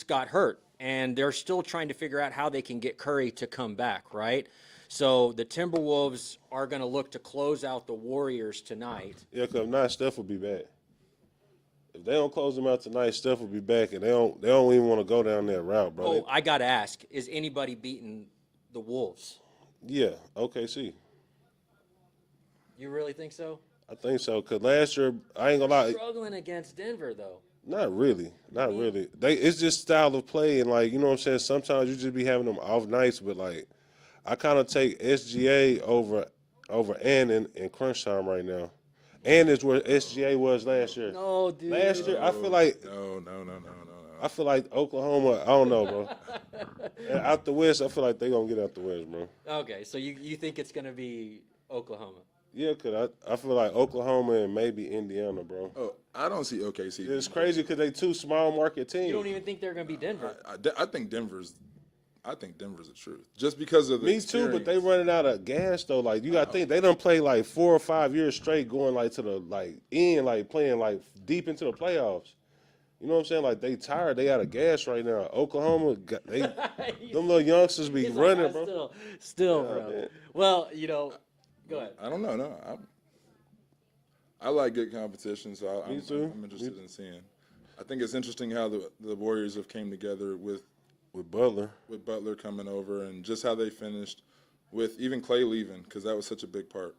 got hurt, and they're still trying to figure out how they can get Curry to come back, right? So the Timberwolves are going to look to close out the Warriors tonight. Yeah, because if not, Steph will be back. If they don't close them out tonight, Steph will be back, and they don't even want to go down that route, bro. Oh, I got to ask, is anybody beating the Wolves? Yeah, OKC. You really think so? I think so, because last year, I ain't going to lie, Struggling against Denver, though. not really. It's just style of play, and, like, you know what I'm saying? Sometimes you just be having them off nights, but, like, I kind of take SGA over Ann in crunch time right now. Ann is where SGA was last year. No, dude. Last year, I feel like No. I feel like Oklahoma, I don't know, bro. And out the West, I feel like they going to get out the West, bro. Okay, so you think it's going to be Oklahoma? Yeah, because I feel like Oklahoma and maybe Indiana, bro. Oh, I don't see OKC. It's crazy because they two small market teams. You don't even think they're going to be Denver? I think Denver's the truth. Just because of the Me too, but they experience. running out of gas though. Like you got to think they done play like 4 or 5 years straight, going like to the end, like playing like deep into the playoffs. You know what I'm saying? Like they tired, they out of gas right now. Oklahoma, them little youngsters be He's like, running, "Ah, bro. Still, Yeah, bro. man. Well, go ahead. I don't know. No, I like good competition, so I'm too. interested in seeing. I think it's interesting how the Warriors have came together with Butler. Butler coming over and just how they finished with even Clay leaving because that was such a big part.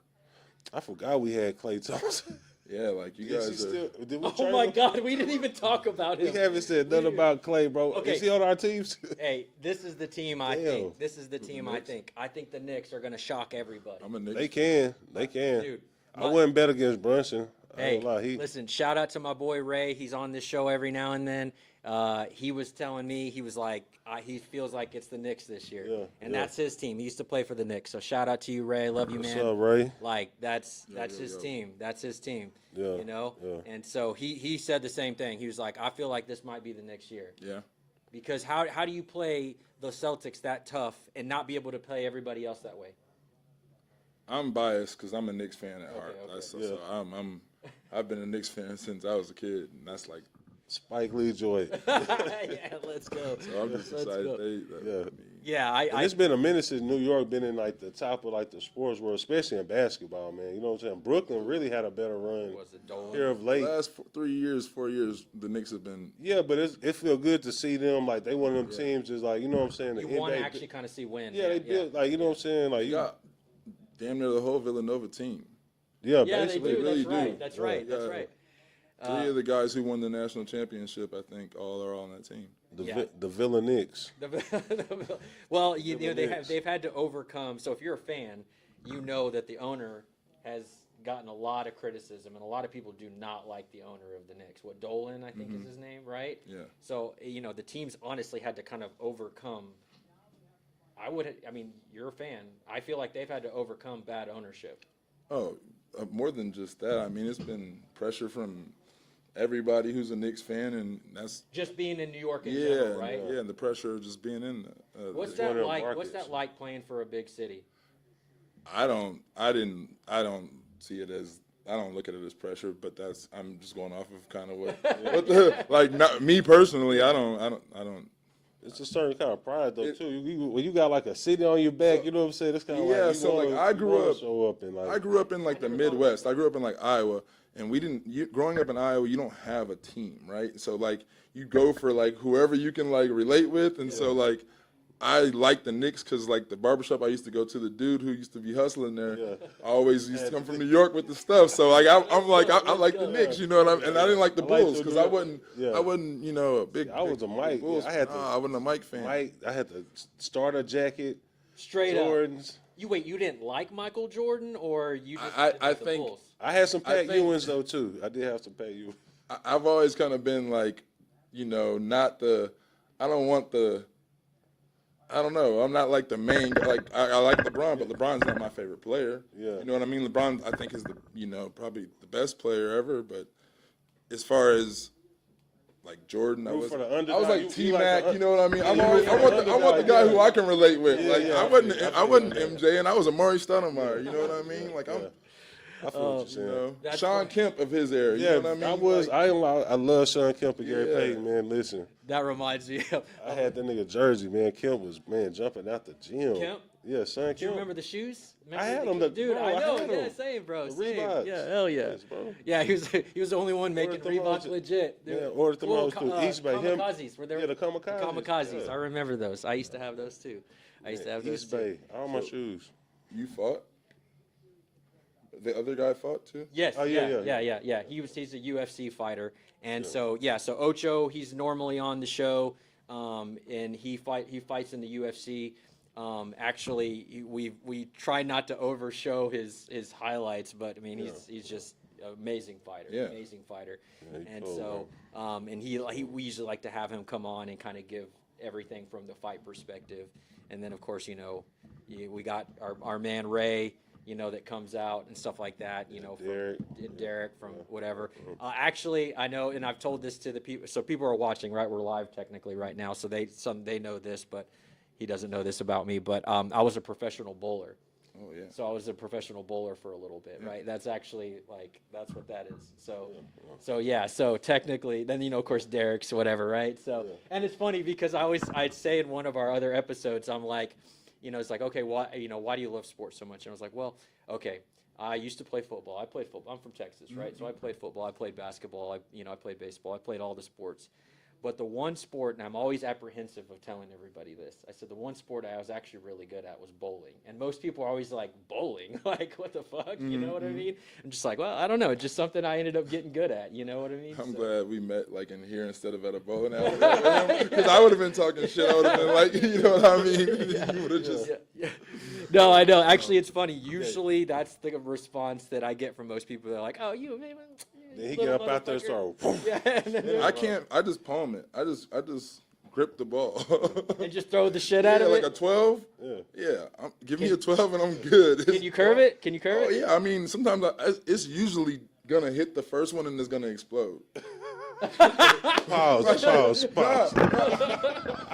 I forgot we had Klay Thompson. Yeah, like you Is he guys are. still? Did we Oh trade my him? God, we didn't even talk about We him. haven't said nothing about Clay, bro. Okay. Is he on our teams? Hey, this is the team I Damn. think. This is the team I Knicks? think. I think the Knicks are going to shock everybody. I'm a Knicks. They can. Dude, I wouldn't bet against Brunson. I Hey, ain't gonna lie. listen, shout out to my boy Ray. He's on this show every now and then. He was telling me, he was like, he feels like it's the Knicks this year. Yeah, and yeah. that's his team. He used to play for the Knicks. So shout out to you, Ray. Love you, What's man. up, Ray? Like, that's his team. That's his team. Yeah, You know? yeah. And so he said the same thing. He was like, I feel like this might be the next year. Yeah. Because how do you play the Celtics that tough and not be able to play everybody else that way? I'm biased because I'm a Knicks fan at heart. okay. So I've been a Knicks fan since I was a kid, and that's like. Spike Lee Joy. Yeah, let's go. So I'm just Let's excited. go. Yeah. Yeah, And it's been a minute since New York been in like the top of like the sports world, especially in basketball, man. You know what I'm saying? Brooklyn really had a better run was it Dolan? here of late. Last 4 years, the Knicks have been. Yeah, but it feel good to see them like they one of them teams just like, you know what I'm saying? The You want to NBA actually kind of see win. Yeah, they built like, you know what I'm saying? Like You got damn near the whole Villanova team. yeah, Yeah, they basically. do. really That's right. do. That's right. Yeah. That's right. 3 of the guys who won the national championship, I think, all are on that team. The Villa Knicks. Well, you know they've had to overcome. So if you're a fan, you know that the owner has gotten a lot of criticism, and a lot of people do not like the owner of the Knicks. What Dolan, I think, is his name, right? Yeah. So the teams honestly had to kind of overcome. I mean, you're a fan. I feel like they've had to overcome bad ownership. Oh, more than just that. I mean, it's been pressure from everybody who's a Knicks fan, and that's Just being in New York in general, right? Yeah, and the pressure of just being in. What's the- that one of them like? What's markets. that like playing for a big city? I don't see it as. I don't look at it as pressure, but I'm just going off of kind of what, not me personally. I don't It's a certain kind of pride though too. When you got like a city on your back, you know what I'm saying? It's kind of Yeah, like so like I show up and like I grew up in like the Midwest. I grew up in like Iowa, and growing up in Iowa, you don't have a team, right? So like you go for like whoever you can like relate with, and so like I like the Knicks because like the barbershop I used to go to, the dude who used to be hustling there, always used to come from New York with the stuff. So like I'm like I like the Knicks, you know what I mean? And I didn't like the Bulls because I wasn't a big. I was a Mike. Bulls. I had to. I wasn't a Mike fan. I had the starter jacket, Straight Jordans. up. You didn't like Michael Jordan, or you just I didn't like the think- Bulls? I had some Pat think- Ewins though too. I did have some Pat Ewins. I've always kind of been like, not the. I don't want the. I don't know. I'm not like the main. Like I like LeBron, but LeBron's not my favorite player. Yeah. You know what I mean? LeBron, I think, is the probably the best player ever. But as far as like Jordan, I was for the like underdog. T You like Mac. the You know what I mean? Yeah, I you want root for the I want the guy underdog, who I can relate with. Yeah, like yeah, I I wasn't feel you. MJ, and I was Amari Stoudemire. You know what I mean? Like I'm. I feel what you're saying. That's Sean funny. Kemp of his era. You Yeah, know what I mean? I love Sean Kemp and Gary Yeah. Payton, man. Listen, That reminds me of. I had that nigga jersey, man. Kemp was jumping out the gym. Kemp? Yeah, Sean Kemp. Do you remember the shoes? I had the them, dude. bro, I I know. had Yeah, them. same, bro. The Same. Reeboks. Yeah, hell yeah. Yes, bro. Yeah, he was the only one making them Reeboks on- legit. Yeah, ordered them on to East Bay. Him- Kamikazes. Were there? Yeah, the Kamikazes. Kamikazes. Yeah. I remember those. I used to have those too. I used to have those East too. Bay. All my shoes. You fought. The other guy fought too. Yes. Oh, yeah. He's a UFC fighter, and so Ocho, he's normally on the show, and he fights in the UFC. Actually, we try not to overshow his highlights, but I mean he's just an amazing fighter, Yeah. amazing fighter, he's and cool, so and we usually like to have him come on and kind of give everything from the fight perspective, and then of course we got our man Ray. That comes out and stuff like that, from Derek from whatever. Actually, I know, and I've told this to the people, so people are watching, right? We're live technically right now, so they know this, but he doesn't know this about me. But I was a professional bowler. Oh yeah. So I was a professional bowler for a little bit, right? That's actually that's what that is. So technically, then of course Derek's whatever, right? So and it's funny because I'd say in one of our other episodes, I'm like, it's like, okay, why do you love sports so much? And I was like, well, okay, I used to play football. I played football. I'm from Texas, right? So I played football. I played basketball. I played baseball. I played all the sports. But the one sport, and I'm always apprehensive of telling everybody this, I said the one sport I was actually really good at was bowling. And most people are always like, bowling? Like, what the fuck? You know what I mean? I'm just like, well, I don't know. It's just something I ended up getting good at. You know what I mean? I'm glad we met like in here instead of at a bowling alley. Because I would have been talking shit. I would have been like, you know what I mean? You would have just. Yeah. No, I know. Actually, it's funny. Usually, that's the response that I get from most people. They're like, "Oh, you." Then he get up out there and start. Yeah, and then I can't. I just palm it. I just grip the ball. and just throw the shit out of like it. a 12. Yeah. Give me a 12 and I'm good. Can you curve it? Can you curve Oh it? yeah. I mean, sometimes it's usually gonna hit the first one and it's gonna explode. Pause.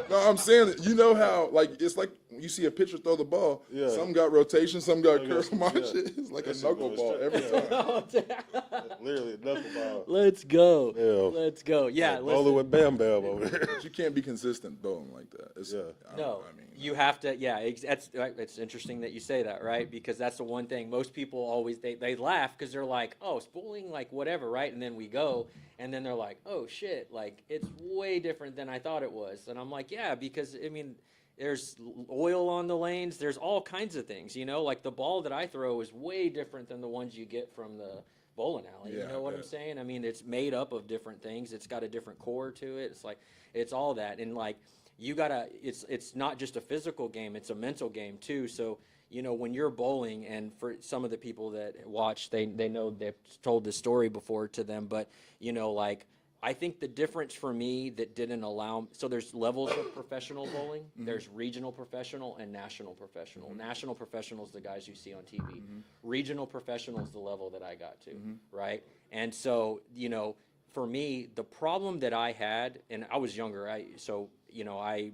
No, I'm saying that, how it's like you see a pitcher throw the ball. Yeah. Some got rotation, some got curve. My yeah. shit is like a That shit going knuckleball straight. every time. Literally a knuckleball. Let's go. Yeah. Let's go. Yeah. Bowling Listen. with Bam Bam over there. But you can't be consistent bowling like that. It's, Yeah. No, I mean, you have to. Yeah, it's interesting that you say that, right? Because that's the one thing most people always they laugh because they're like, oh, it's bowling, like whatever, right? And then we go, and then they're like, oh shit, like it's way different than I thought it was. And I'm like, yeah, because I mean, there's oil on the lanes, there's all kinds of things, like the ball that I throw is way different than the ones you get from the bowling alley. Yeah, You know what yeah. I'm saying? I mean, it's made up of different things. It's got a different core to it. It's like it's all that, and like. It's not just a physical game, it's a mental game too. So, when you're bowling, and for some of the people that watch, they know they've told this story before to them, but I think the difference for me that didn't allow, so there's levels of professional bowling. There's regional professional and national professional. National professional is the guys you see on TV. Regional professional is the level that I got to, right? And so, for me, the problem that I had, and I was younger, I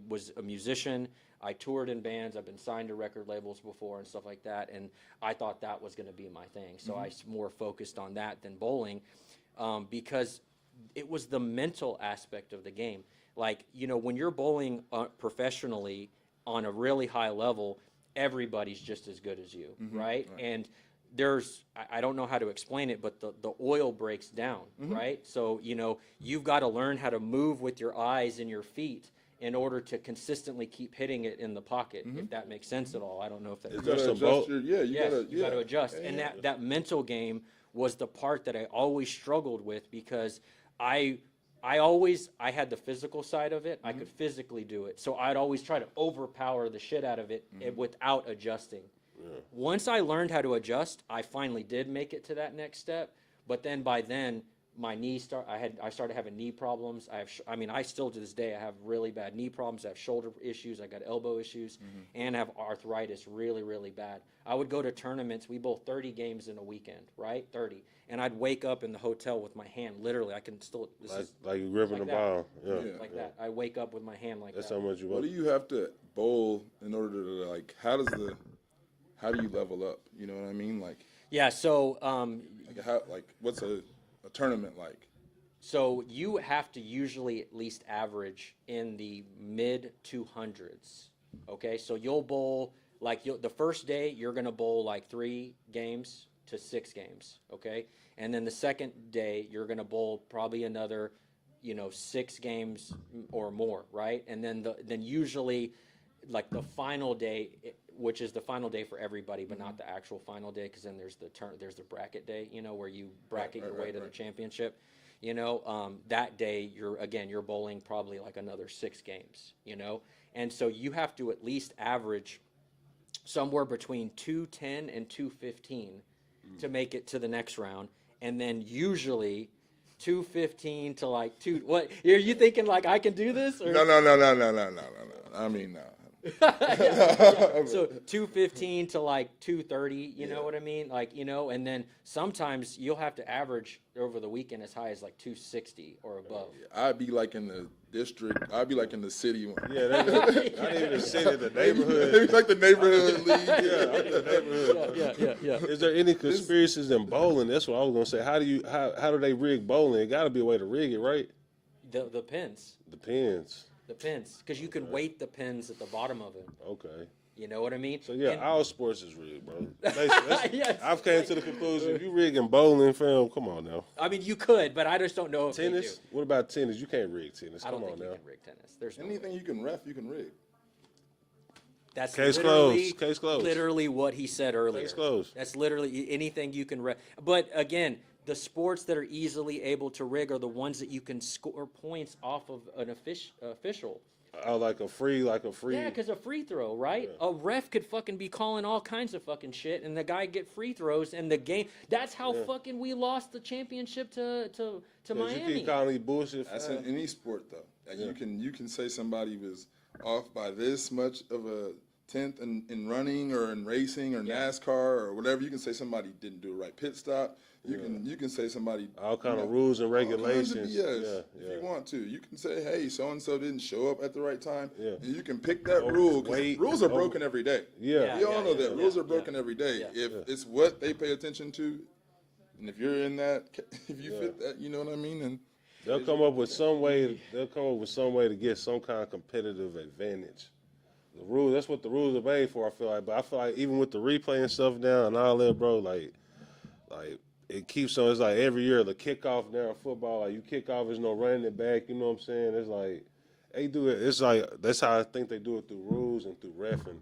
was a musician. I toured in bands. I've been signed to record labels before and stuff like that. And I thought that was going to be my thing. So I more focused on that than bowling because it was the mental aspect of the game. like, when you're bowling professionally on a really high level, everybody's just as good as you, right? And I don't know how to explain it, but the oil breaks down, right? So, you've got to learn how to move with your eyes and your feet in order to consistently keep hitting it in the pocket, if that makes sense at all. I don't know if that Is You there gotta some adjust bowl? you got to adjust. And that mental game was the part that I always struggled with, because I had the physical side of it. I could physically do it. So I'd always try to overpower the shit out of it without adjusting. Once I learned how to adjust, I finally did make it to that next step. But then by then, my knees I started having knee problems. I still to this day I have really bad knee problems. I have shoulder issues. I got elbow issues, and have arthritis really, really bad. I would go to tournaments. We bowl 30 games in a weekend, right? 30, and I'd wake up in the hotel with my hand literally. I can still Like you gripping like the that. ball. Yeah. like that. I wake up with my hand like That's that. how much you What want. do you have to bowl in order to, like, how do you level up? You know what I mean? Like Yeah. So what's a tournament like? So you have to usually at least average in the mid 200s. Okay, so you'll bowl the first day you're gonna bowl like 3 games to 6 games. Okay, and then the second day you're gonna bowl probably another 6 games or more, right? And then usually like the final day, which is the final day for everybody, but not the actual final day, because then there's the bracket day, where you bracket your way to the championship. That day you're bowling probably like another 6 games, and so you have to at least average somewhere between 210 and 215 to make it to the next round, and then usually 215 to like 2. What are you thinking? Like I can do this? Or? No. I mean, no. So 215 to like 230, you know what I mean? Like, and then sometimes you'll have to average over the weekend as high as like 260 or above. I'd be like in the district. I'd be like in the city one. Yeah, not even the city, the neighborhood. Maybe like the neighborhood league. The neighborhood. Yeah. Is there any conspiracies in bowling? That's what I was gonna say. How do they rig bowling? It got to be a way to rig it, right? The pins. Depends. The pins, because you can weight the pins at the bottom of it. Okay. You know what I mean? So yeah, And- all sports is rigged, bro. Basically, Yes. I've came to the conclusion if you rigging bowling, fam, come on now. I mean, you could, but I just don't know if Tennis? they do. What about tennis? You can't rig tennis. I don't Come think on you now. can rig tennis. There's no Anything way. you can ref, you can rig. That's Case literally, closed. Case closed. Literally what he said earlier. Case closed. That's literally anything you can. But again, the sports that are easily able to rig are the ones that you can score points off of an official. Oh, like a free. Yeah, because a free throw, right? Yeah. A ref could fucking be calling all kinds of fucking shit, and the guy get free throws, and the game. That's how fucking we lost the championship to 'Cause Miami. You keep calling these bullshit. That's fam. in any sport though. Like, you can say somebody was off by this much of a tenth in running or in racing or NASCAR or whatever. You can say somebody didn't do a right pit stop. You can say somebody All kind of rules and all kinds of regulations. BS if you want to. You can say, hey, so and so didn't show up at the right time. Yeah. And you can pick that rule, 'cause wait, rules are broken every day. Yeah. We all know that. Rules are yeah, broken every day. yeah. If it's what they pay attention to, and if you're in that, if you fit that, you know what I mean? And They'll come up with some way. They'll come up with some way to get some kind of competitive advantage. The rules. That's what the rules are made for. I feel like, but I feel like even with the replay and stuff now and all that, bro, like it keeps on. It's like every year the kickoff now in football. Like you kick off, there's no running it back. You know what I'm saying? It's like they do it. It's like that's how I think they do it through rules and through reffing.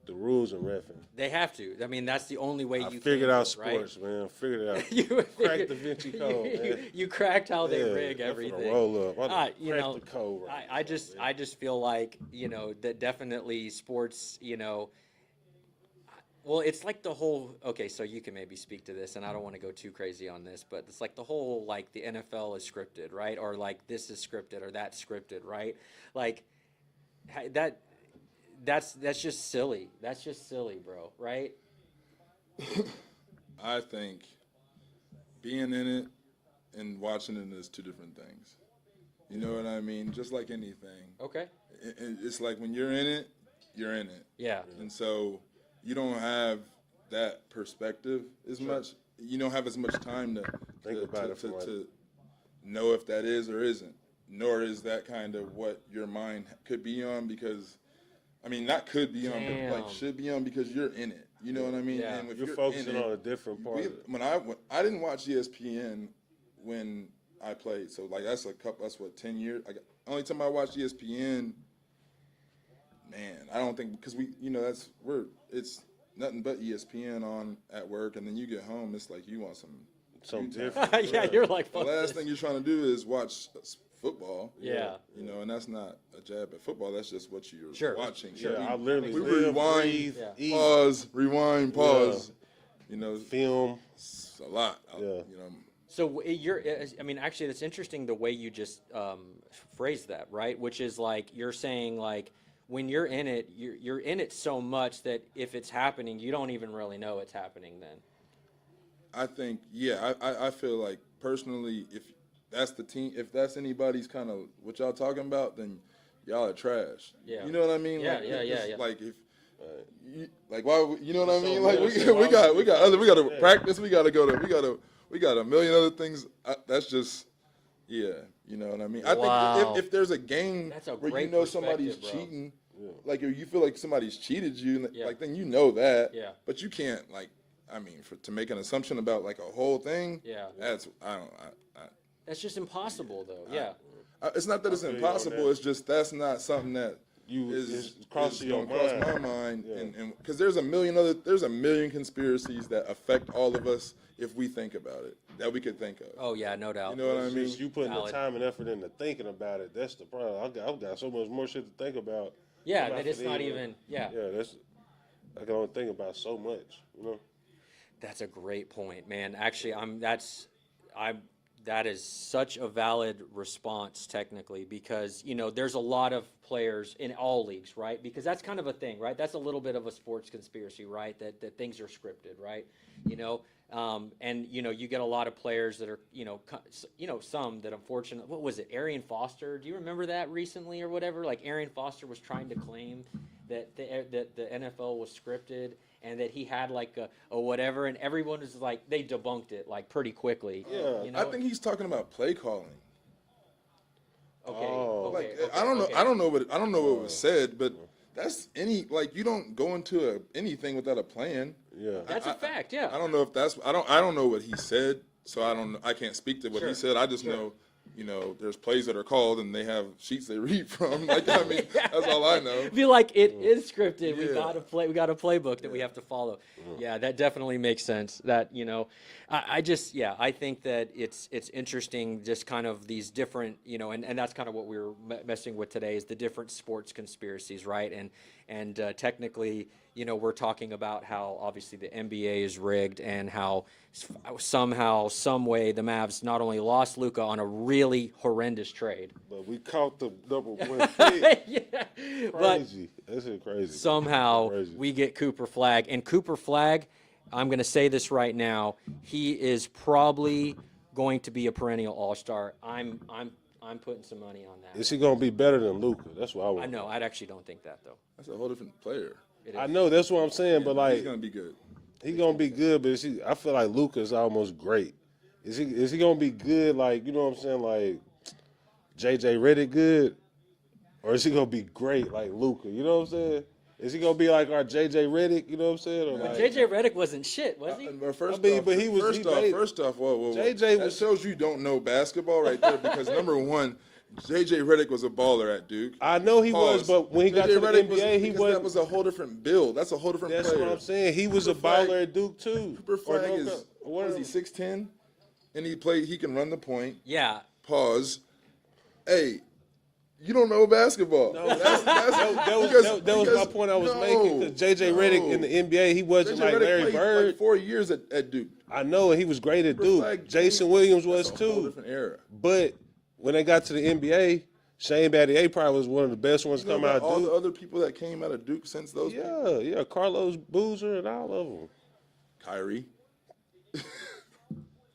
The rules and reffing. They have to. I mean, that's the only way I you figured can, out right? sports, man. Figured it out. You Cracked the Vinci code, man. You cracked how they Yeah, rig I'm finna everything. roll up. I done You cracked know, the code right I just feel like that definitely sports. Well, it's like the whole. Okay, so you can maybe speak to this, and I don't want to go too crazy on this, but it's like the whole like the NFL is scripted, right? Or like this is scripted, or that's scripted, right? Like that's just silly. That's just silly, bro. Right? I think being in it and watching it is two different things. You know what I mean? Just like anything. Okay. It's like when you're in it, you're in it. Yeah. And so you don't have that perspective as much. You don't have as much time to Think about it for to know if that is or isn't. nor is that kind of what your mind could be on because, I mean, not could be on, but like should be on because you're in it. You know what I mean? Yeah. And if You're in focusing it, on a different part of it. when I didn't watch ESPN when I played, so like that's what 10 years. Only time I watched ESPN, man, I don't think because it's nothing but ESPN on at work, and then you get home, it's like you want Something Utah. different. Yeah, you're like, The fuck last this. thing you're trying to do is watch football. Yeah. You know, and that's not a jab at football. That's just what you're Sure. watching. Yeah, So I literally we live, rewind, breathe, eat, pause, rewind, pause. You know, film. it's a lot. Yeah. You know, So I mean, actually, that's interesting the way you just phrased that, right? Which is like you're saying like when you're in it, you're in it so much that if it's happening, you don't even really know it's happening then. I think, yeah, I feel like personally, if that's the team, if that's anybody's kind of what y'all talking about, then y'all are trash. Yeah. You know what I mean? Yeah, like, yeah, it's yeah. Like if, like why, you know what I So mean? Like what- we got to practice. We got a million other things. That's just, yeah. You know what I mean? I Wow. think if there's a game That's a where you great know somebody's perspective, bro. cheating, like if you feel like somebody's cheated you, Yeah. like then you know that. Yeah. But you can't like. I mean, to make an assumption about like a whole thing, Yeah. that's That's just impossible, though. Yeah. it's not that it's feel you on impossible. that. It's just that's not something that It's crossing your gonna cross mind. my mind, Yeah. and because there's a million conspiracies that affect all of us if we think about it that we could think of. Oh yeah, no doubt. You know what I It's mean? just you putting Valid. the time and effort into thinking about it. That's the problem. I've got so much more shit to think about. Yeah, I'm that it's not even- even. Yeah. Yeah, I can only think about so much. You know. That's a great point, man. Actually, that is such a valid response technically because, there's a lot of players in all leagues, right? Because that's kind of a thing, right? That's a little bit of a sports conspiracy, right? That things are scripted, right? And you get a lot of players that are, some that unfortunately, what was it? Arian Foster. Do you remember that recently or whatever? Like Arian Foster was trying to claim that the NFL was scripted and that he had like a whatever, and everyone was like, they debunked it like pretty quickly. Yeah. I think he's talking about play calling. Okay. Oh. Like okay, I don't know. okay. I don't know what was said, but that's you don't go into anything without a plan. Yeah. That's a fact. Yeah. I don't know if that's I don't know what he said, so I can't speak to what Sure. he said. I just know, there's plays that are called and they have sheets they read from. Like I mean, that's all I know. Feel like it is scripted. We Yeah. got a playbook that we have to follow. Yeah, that definitely makes sense. That I think that it's interesting, just kind of these different, and that's kind of what we were messing with today is the different sports conspiracies, right? And technically, we're talking about how obviously the NBA is rigged and how somehow, some way, the Mavs not only lost Luka on a really horrendous trade. But we caught the number one pick. Yeah, but Crazy. That's it crazy. somehow Crazy. we get Cooper Flagg. And Cooper Flagg, I'm going to say this right now, he is probably going to be a perennial all-star. I'm putting some money on that. Is he gonna be better than Luka? That's what I want. I know. I actually don't think that, though. That's a whole different player. I know that's what I'm saying, but like He's gonna be good. he's gonna be good. But I feel like Luka's almost great. Is he gonna be good? Like you know what I'm saying? Like JJ Redick good, or is he gonna be great like Luka? You know what I'm saying? Is he gonna be like our JJ Redick? You know what I'm saying? Or like, JJ Redick wasn't shit, was he? But first I mean, off, but he made- first off, whoa. JJ that was- shows you don't know basketball right there because number one, JJ Redick was a baller at Duke. I know he was, Pause. but when he got JJ to the Redick NBA, he because was. That was a whole different build. That's a whole different That's player. what I'm saying. He was a Cooper Flagg- baller at Duke too. Cooper Flagg Or is no, what is he 6'10", and he can run the point. Yeah. Pause. Hey, you don't know basketball. No, that was my point I was making. Because JJ Redick in the NBA, he wasn't like Larry played Bird. like 4 years at Duke. I know, and he was great at Cooper Flagg, Duke. Jason Williams was That's a whole too. different era. But when they got to the NBA, Shane Battier probably was one of the best ones You to know come out about all of the Duke. other people that came out of Duke since those people? Yeah, Carlos Boozer and all of them. Kyrie.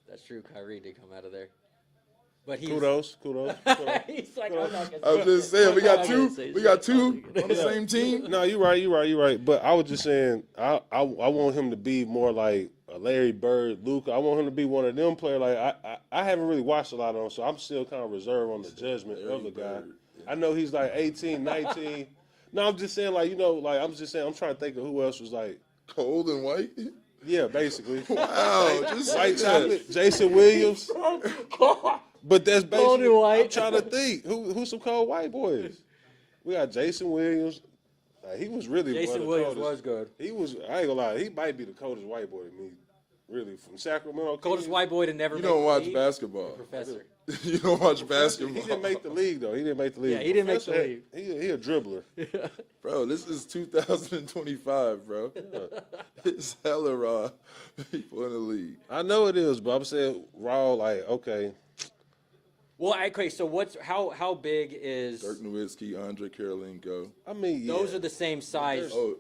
That's true. Kyrie did come out of there. But he's, Kudos. he's like, I'm not gonna I was say- just saying, we I'm got not two. gonna say We got shit. two on the same team. No, you're right. But I was just saying, I want him to be more like a Larry Bird, Luka. I want him to be one of them players. Like I haven't really watched a lot of him, so I'm still kind of reserved on the judgment of the guy. Bird, yeah. I know he's like 18, 19. No, I'm just saying, like, you know, like I'm just saying, I'm trying to think of who else was like, Cold and white. yeah, basically. Wow, just White like that. chocolate, Jason Williams. But that's Cold basically. and white. I'm trying to think who's some cold white boys. We got Jason Williams. He was really one of Jason the Williams coldest. was good. He was. I ain't gonna lie. He might be the coldest white boy to me. Really, from Sacramento. Coldest Kings. white boy to never You make don't the watch league. basketball. Professor. You don't watch He basketball. didn't make the league though. He didn't make the league. Yeah, he didn't make the Professor league. He a dribbler. Bro, this is 2025, bro. It's hella raw people in the league. I know it is, but I'm saying raw. Like, okay, Well, okay. So how big is? Dirk Nowitzki, Andre Karolinko. I mean, yeah. Those are the same size. Oh,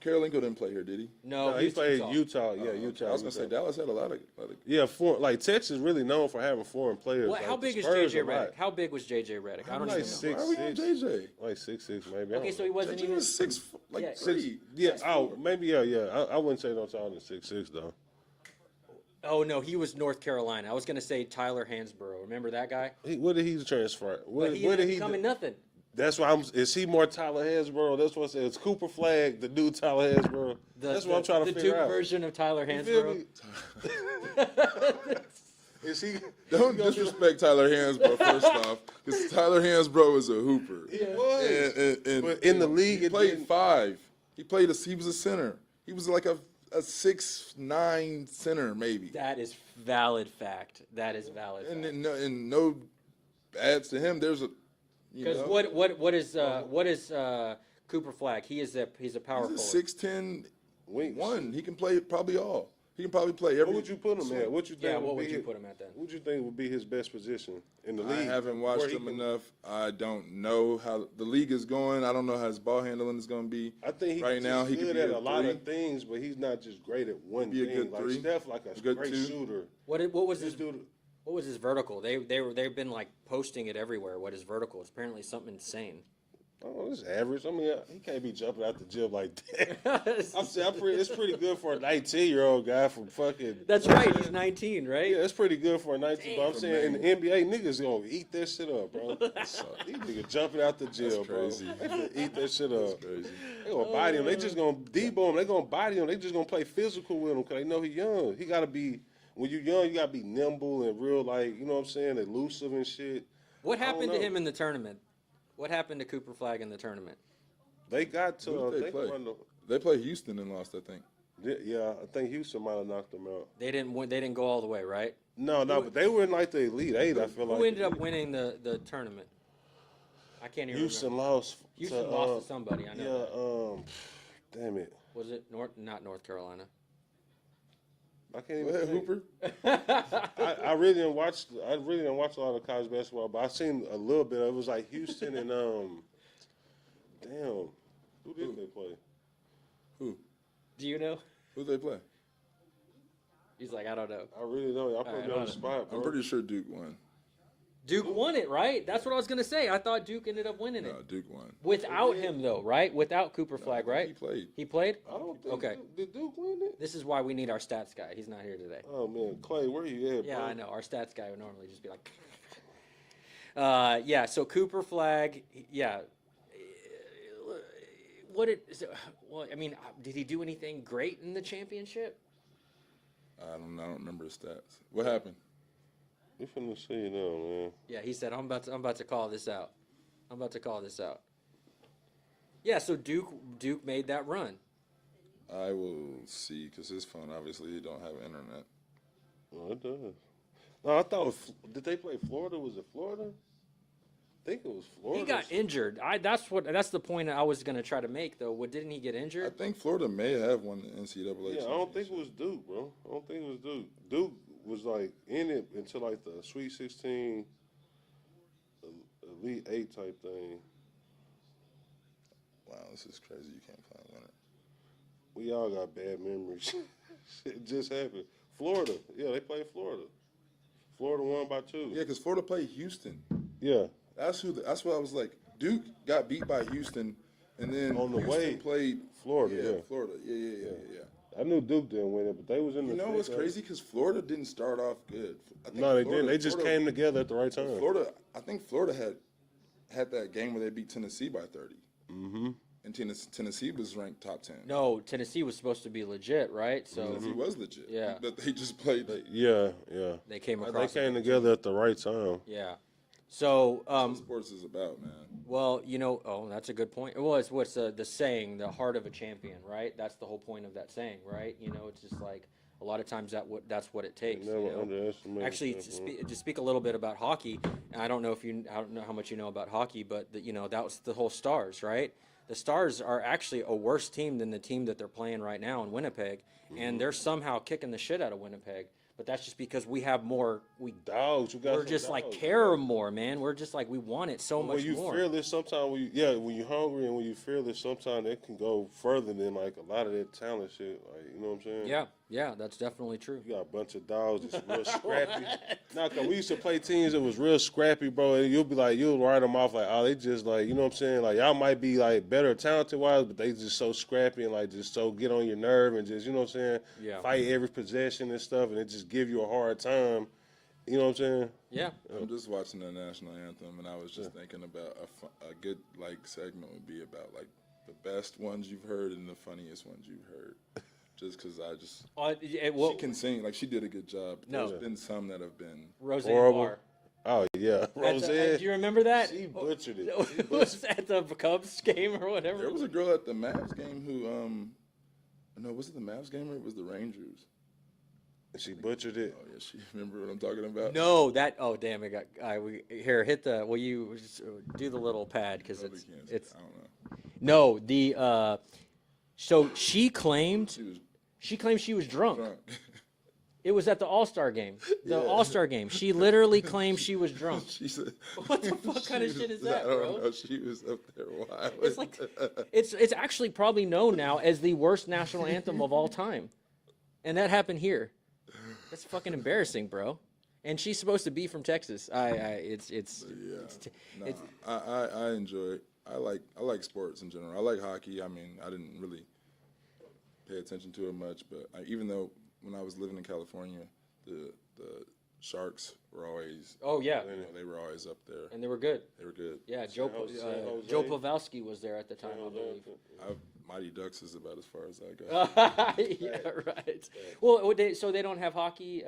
Karolinko didn't play here, did he? No, No, he he's played Utah. Utah. Yeah, Utah. I was gonna say Dallas had a lot of Yeah, like Texas really known for having foreign players. What, like, how the big is Spurs JJ a lot. Redick? How big was JJ Redick? I don't Like even know. six. Why are we on JJ? Like 6'6", maybe. I Okay, don't so he know. wasn't JJ even. was 6, like Yeah. 3. Yeah. Oh, maybe. Yeah. I wouldn't say no taller than 6'6" though. Oh no, he was North Carolina. I was gonna say Tyler Hansborough. Remember that guy? What did he transfer? But What he did ended he? up becoming do? nothing. That's why Is he more Tyler Hansborough? That's what I said. It's Cooper Flag, the new Tyler Hansborough. That's what I'm trying to the figure Duke out. version of Tyler You feel Hansborough. me? Is he? Don't disrespect Tyler Hansbrough first off, because Tyler Hansbrough is a hooper. He was. And But in the league, he it played didn't- 5. He was a center. He was like a 6'9" center maybe. That is valid fact. That is valid. And no ads to him. There's a Because what is Cooper Flag? He's a power forward. He's a 6'10" Wings. one. He can play probably all. He can probably play every. What would you put him at? What you think? Yeah, what would would be you his- put him at then? What would you think would be his best position in the I league? haven't Where watched he him can- enough. I don't know how the league is going. I don't know how his ball handling is going to be. I think he's right now he good could be at a a lot 3. of things, but he's not just great at one Be a thing. good Like 3. Steph, like a good great 2. shooter. What was his This dude, what was his vertical? They've been like posting it everywhere. What his vertical? It's apparently something insane. oh, it's average. I mean, he can't be jumping out the gym like that. I'm saying, it's pretty good for a 19-year-old guy from fucking. That's right. He's 19, right? Yeah, it's pretty good for a 19. But I'm saying in the NBA, niggas gonna eat that shit up, bro. These niggas jumping out the gym, That's bro. crazy. They gonna eat that shit up. Crazy. They gonna body him. They just gonna debo him. They gonna body him. They just gonna play physical with him because they know he young. He gotta be. When you young, you gotta be nimble and real, like, you know what I'm saying, elusive and shit. What I don't happened to know. him in the tournament? What happened to Cooper Flag in the tournament? They got to. Who did they play? They played Houston and lost, I think. Yeah, I think Houston might have knocked them out. They didn't win. They didn't go all the way, right? No, but they were in like the Elite Eight. I feel like Who ended up winning the tournament? I can't even Houston remember. lost. Houston lost to somebody. I know. Yeah. Damn it. Was it not North Carolina? I can't Go even. ahead, think. Hooper. I really didn't watch. I really didn't watch a lot of college basketball, but I seen a little bit. It was like Houston and damn, who did they play? Who? Do you know? Who they play? He's like, I don't know. I really don't. I put Alright, me on hold the on. spot, bro. I'm pretty sure Duke won. Duke won it, right? That's what I was gonna say. I thought Duke ended up winning it No, Duke won. without him, though, right? Without Cooper Flag, right? He played. He played. I don't think. Okay. Did Duke win it? This is why we need our stats guy. He's not here today. Oh man, Clay, where you at, Yeah, bro? I know. Our stats guy would normally just be like, yeah. So Cooper Flag, yeah. Well, I mean, did he do anything great in the championship? I don't remember his stats. What happened? We finna see now, man. Yeah, he said, I'm about to call this out. I'm about to call this out. Yeah, so Duke made that run. I will see, because his phone obviously don't have internet. Oh, it does. No, I thought. Did they play Florida? Was it Florida? I think it was Florida. He got injured. That's the point I was gonna try to make though. Didn't he get I injured? think Florida may have won the NCAA. Yeah, I don't think it was Duke, bro. I don't think it was Duke. Duke was like in it until like the Sweet 16, Elite 8 type thing. Wow, this is crazy. You can't find a winner. We all got bad memories. It just happened. Florida. Yeah, they played Florida. Florida won by 2. Yeah, because Florida played Houston. Yeah. That's what I was like. Duke got beat by Houston, and then On the Houston way, played Florida, yeah. Florida. Yeah. I knew Duke didn't win it, but they was in the. You know thick what's of it. crazy? Because Florida didn't start off good. I think No, they Florida- didn't. They just Florida- came together at the right time. I think Florida had that game where they beat Tennessee by 30. Mm-hmm. And Tennessee was ranked top 10. No, Tennessee was supposed to be legit, right? So Tennessee was legit. Yeah. But they just played. Yeah. they came They across. came together at the right time. Yeah. So, What sports is about, man. well, that's a good point. Well, it's what's the saying, the heart of a champion, right? That's the whole point of that saying, right? It's just like a lot of times that's what it takes. Never underestimate. Actually, to speak a little bit about hockey, and I don't know how much you know about hockey, but that was the whole Stars, right? The Stars are actually a worse team than the team that they're playing right now in Winnipeg, and they're somehow kicking the shit out of Winnipeg. But that's just because we have more. Dogs, you got We're some just like dogs. care more, man. We're just like we want it so When much you more. fearless, sometimes when you're hungry and when you fearless, sometimes it can go further than like a lot of that talent shit. Like, you know what I'm saying? Yeah, that's definitely true. You got a bunch of dogs that's real scrappy. Nah, cause we used to play teams that was real scrappy, bro. And you'll write them off like, oh, they just like, you know what I'm saying? Like y'all might be like better talented wise, but they just so scrappy and like just so get on your nerve and just, you know what I'm saying? Yeah. Fight every possession and stuff, and it just give you a hard time. You know what I'm saying? Yeah. I'm just watching the national anthem, and I was just thinking about a good segment would be about like the best ones you've heard and the funniest ones you've heard. Just because she can sing, like she did a good job. But No. there's been some that have been. Roseanne Horrible. Barr. Oh yeah, Roseanne. Do you remember that? She butchered it. It was at the Cubs game or whatever. There was a girl at the Mavs game who, no, was it the Mavs game or it was the Rangers? She butchered it. Oh yeah, she remember what I'm talking about. No, that. Oh damn! It got. Here, hit the. Will you just do the little pad because Probably it's can't say- it's. I don't know. No, the. So she claimed She was she was drunk. drunk. It was at the All-Star game. The All-Star game. She literally claimed she was drunk. She said, What the fuck kind of shit is that, I don't bro? know. She was up there wild. It's like it's actually probably known now as the worst national anthem of all time, and that happened here. That's fucking embarrassing, bro. And she's supposed to be from Texas. It's I enjoy it. I like sports in general. I like hockey. I mean, I didn't really pay attention to it much, but even though when I was living in California, the Sharks were always they were always up there. and they were good. They were good. Yeah, San Jose. Joe Pavelski was there at the time, I believe. Mighty Ducks is about as far as I go. Yeah, right. Well, so they don't have hockey.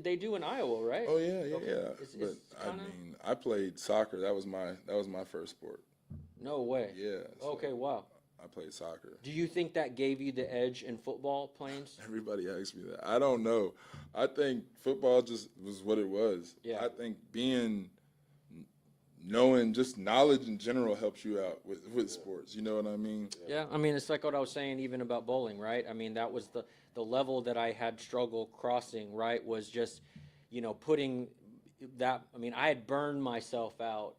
They do in Iowa, right? Oh yeah. It's But I kinda- mean, I played soccer. That was my first sport. No way. Yeah. so Okay, wow. I played soccer. Do you think that gave you the edge in football playing? Everybody asks me that. I don't know. I think football just was what it was. Yeah. I think knowing just knowledge in general helps you out with sports. You know what I mean? Yeah, I mean, it's like what I was saying even about bowling, right? I mean, that was the level that I had struggle crossing, right? Was just, putting that, I mean, I had burned myself out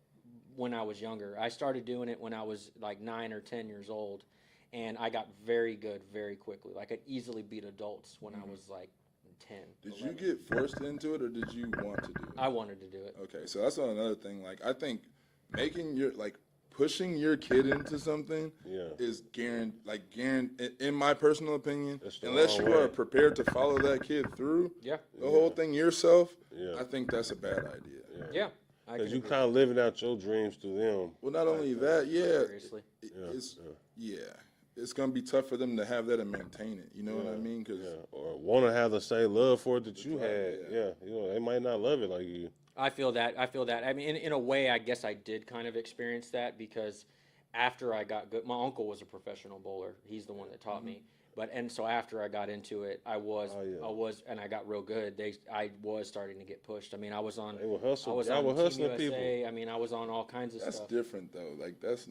when I was younger. I started doing it when I was like 9 or 10 years old, and I got very good very quickly. Like, I easily beat adults when I was like 10. Did 11. you get forced into it or did you want to do it? I wanted to do it. Okay, so that's another thing. Like, I think pushing your kid into something is guaranteed, in my personal opinion, That's the unless wrong you way. are prepared to follow that kid through Yeah. the whole thing yourself, Yeah. I think that's a bad idea. Yeah. I Because can you agree. kind of living out your dreams through them. Well, not only that, Seriously. it's gonna be tough for them to have that and maintain it. You know what I mean? Because Or want to have the same love for it that you had. Yeah. They might not love it like you. I feel that. I mean, in a way, I guess I did kind of experience that because after I got good, my uncle was a professional bowler. He's the one that taught me. So after I got into it, I got real good. I was starting to get pushed. I mean, I was on. They were hustling. I was Y'all on were Team hustling USA. people. I mean, I was on all kinds of that's stuff. different though. Like that's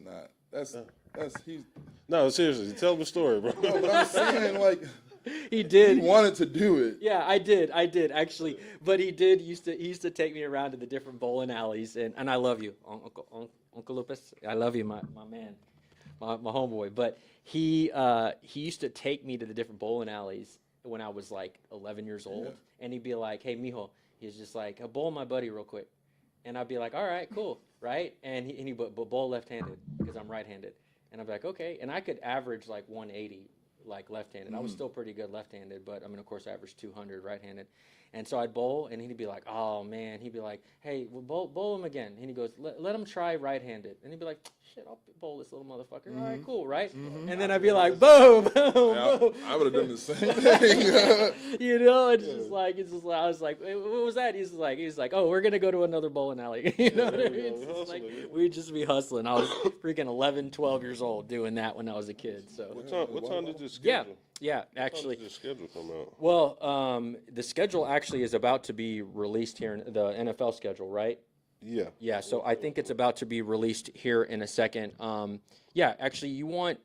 he's. No, seriously, tell them a story, bro. No, but I'm saying like He he did. wanted to do it. Yeah, I did actually. But he used to take me around to the different bowling alleys, and I love you, Uncle Lupus. I love you, my man, my homeboy. But he used to take me to the different bowling alleys when I was like 11 years old, and he'd be like, "Hey, mijo," he's just like, "Bowl my buddy real quick," and I'd be like, "All right, cool, right?" And he but bowl left-handed because I'm right-handed, and I'd be like, "Okay," and I could average like 180 like left-handed. I was still pretty good left-handed, but I mean, of course, I averaged 200 right-handed. And so I'd bowl, and he'd be like, "Oh man," he'd be like, "Hey, well, bowl him again." And he goes, "Let him try right-handed." And he'd be like, "Shit, I'll bowl this little motherfucker." All right, cool, right? And then I'd be like, "Boom, boom, boom." I would have done the same thing. You know, it's just like I was like, "Hey, what was that?" He's like, "Oh, we're gonna go to another bowling alley." You know what I mean? It's just like we'd just be hustling. I was freaking 11, 12 years old doing that when I was a kid. So What time did this yeah, schedule? yeah, When actually. did the schedule come out? Well, the schedule actually is about to be released here in the NFL schedule, right? Yeah. Yeah, so I think it's about to be released here in a second. Yeah, actually, we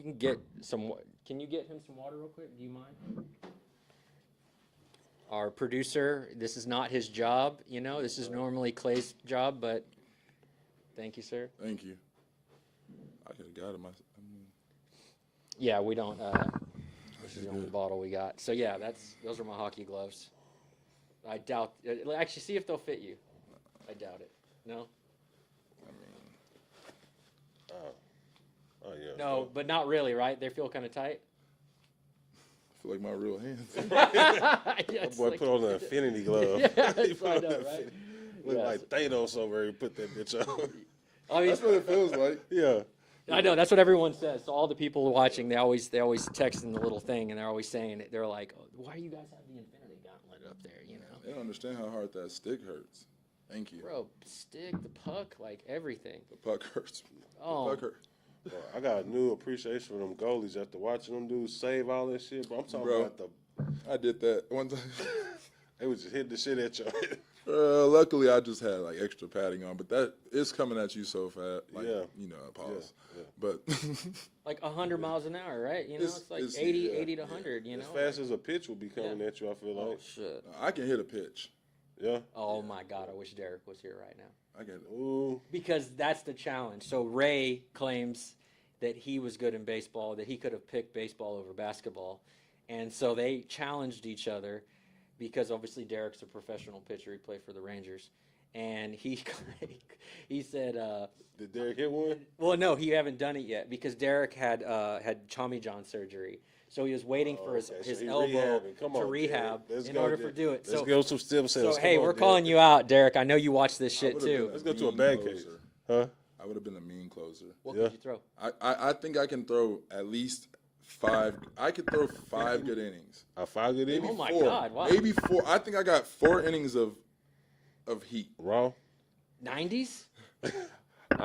can get some. Can you get him some water real quick? Do you mind? Our producer, this is not his job, you know. This is normally Clay's job, but thank you, sir. Thank you. I could have got it myself. Yeah, we don't. This is the only bottle we got. So yeah, those are my hockey gloves. I doubt. Actually, see if they'll fit you. I doubt it. No. Oh yeah. No, but not really, right? They feel kind of tight. I feel like my real hands. Yeah, it's Boy, like- put on an infinity glove. Yeah, He put I on know, the right? infinity- Look Yeah, like Thanos over here. He put that bitch on. I mean, That's what it feels like. Yeah. I know that's what everyone says. So all the people watching, they always text in the little thing, and they're always saying it. They're like, oh, "Why do you guys have the Infinity Gauntlet up there?" You know, They don't understand how hard that stick hurts. Thank you. bro, stick the puck, like everything. The puck hurts. Oh, The puck hurt. Bro, I got a new appreciation for them goalies after watching them dudes save all that shit. But I'm talking Bro. about I did that one time. they was just hitting the shit at you. Luckily, I just had like extra padding on, but that it's coming at you so fast. Like, Yeah. you know, pause. Yeah. But like 100 miles an hour, right? You know, It's- it's like it's- 80, yeah, 80 to 100. You know, As fast as a pitch will be coming at you, I feel oh like. shit. I can hit a pitch. Yeah. Oh my God, I wish Derek was here right now. I can. Ooh. Because that's the challenge. So Ray claims that he was good in baseball, that he could have picked baseball over basketball. And so they challenged each other because obviously Derek's a professional pitcher. He played for the Rangers. And he said, Did Derek hit one? well, no, he haven't done it yet because Derek had Tommy John surgery. So he was waiting for his, Okay, so his he elbow rehabbing. Come to on, rehab Derek. Let's in go, order Derek. for do it. Let's So, go some stem cells. so hey, Come on, we're Derek. calling you out, Derek. I know you watch this I shit would've been too. a Let's go to a mean bad closer. case. Huh? I would have been a mean closer. What Yeah. could you throw? I think I can throw at least 5. I could throw 5 good innings. I five good Maybe innings? Oh my 4. God, wow. Maybe 4. I think I got 4 innings of heat. Raw? 90s? I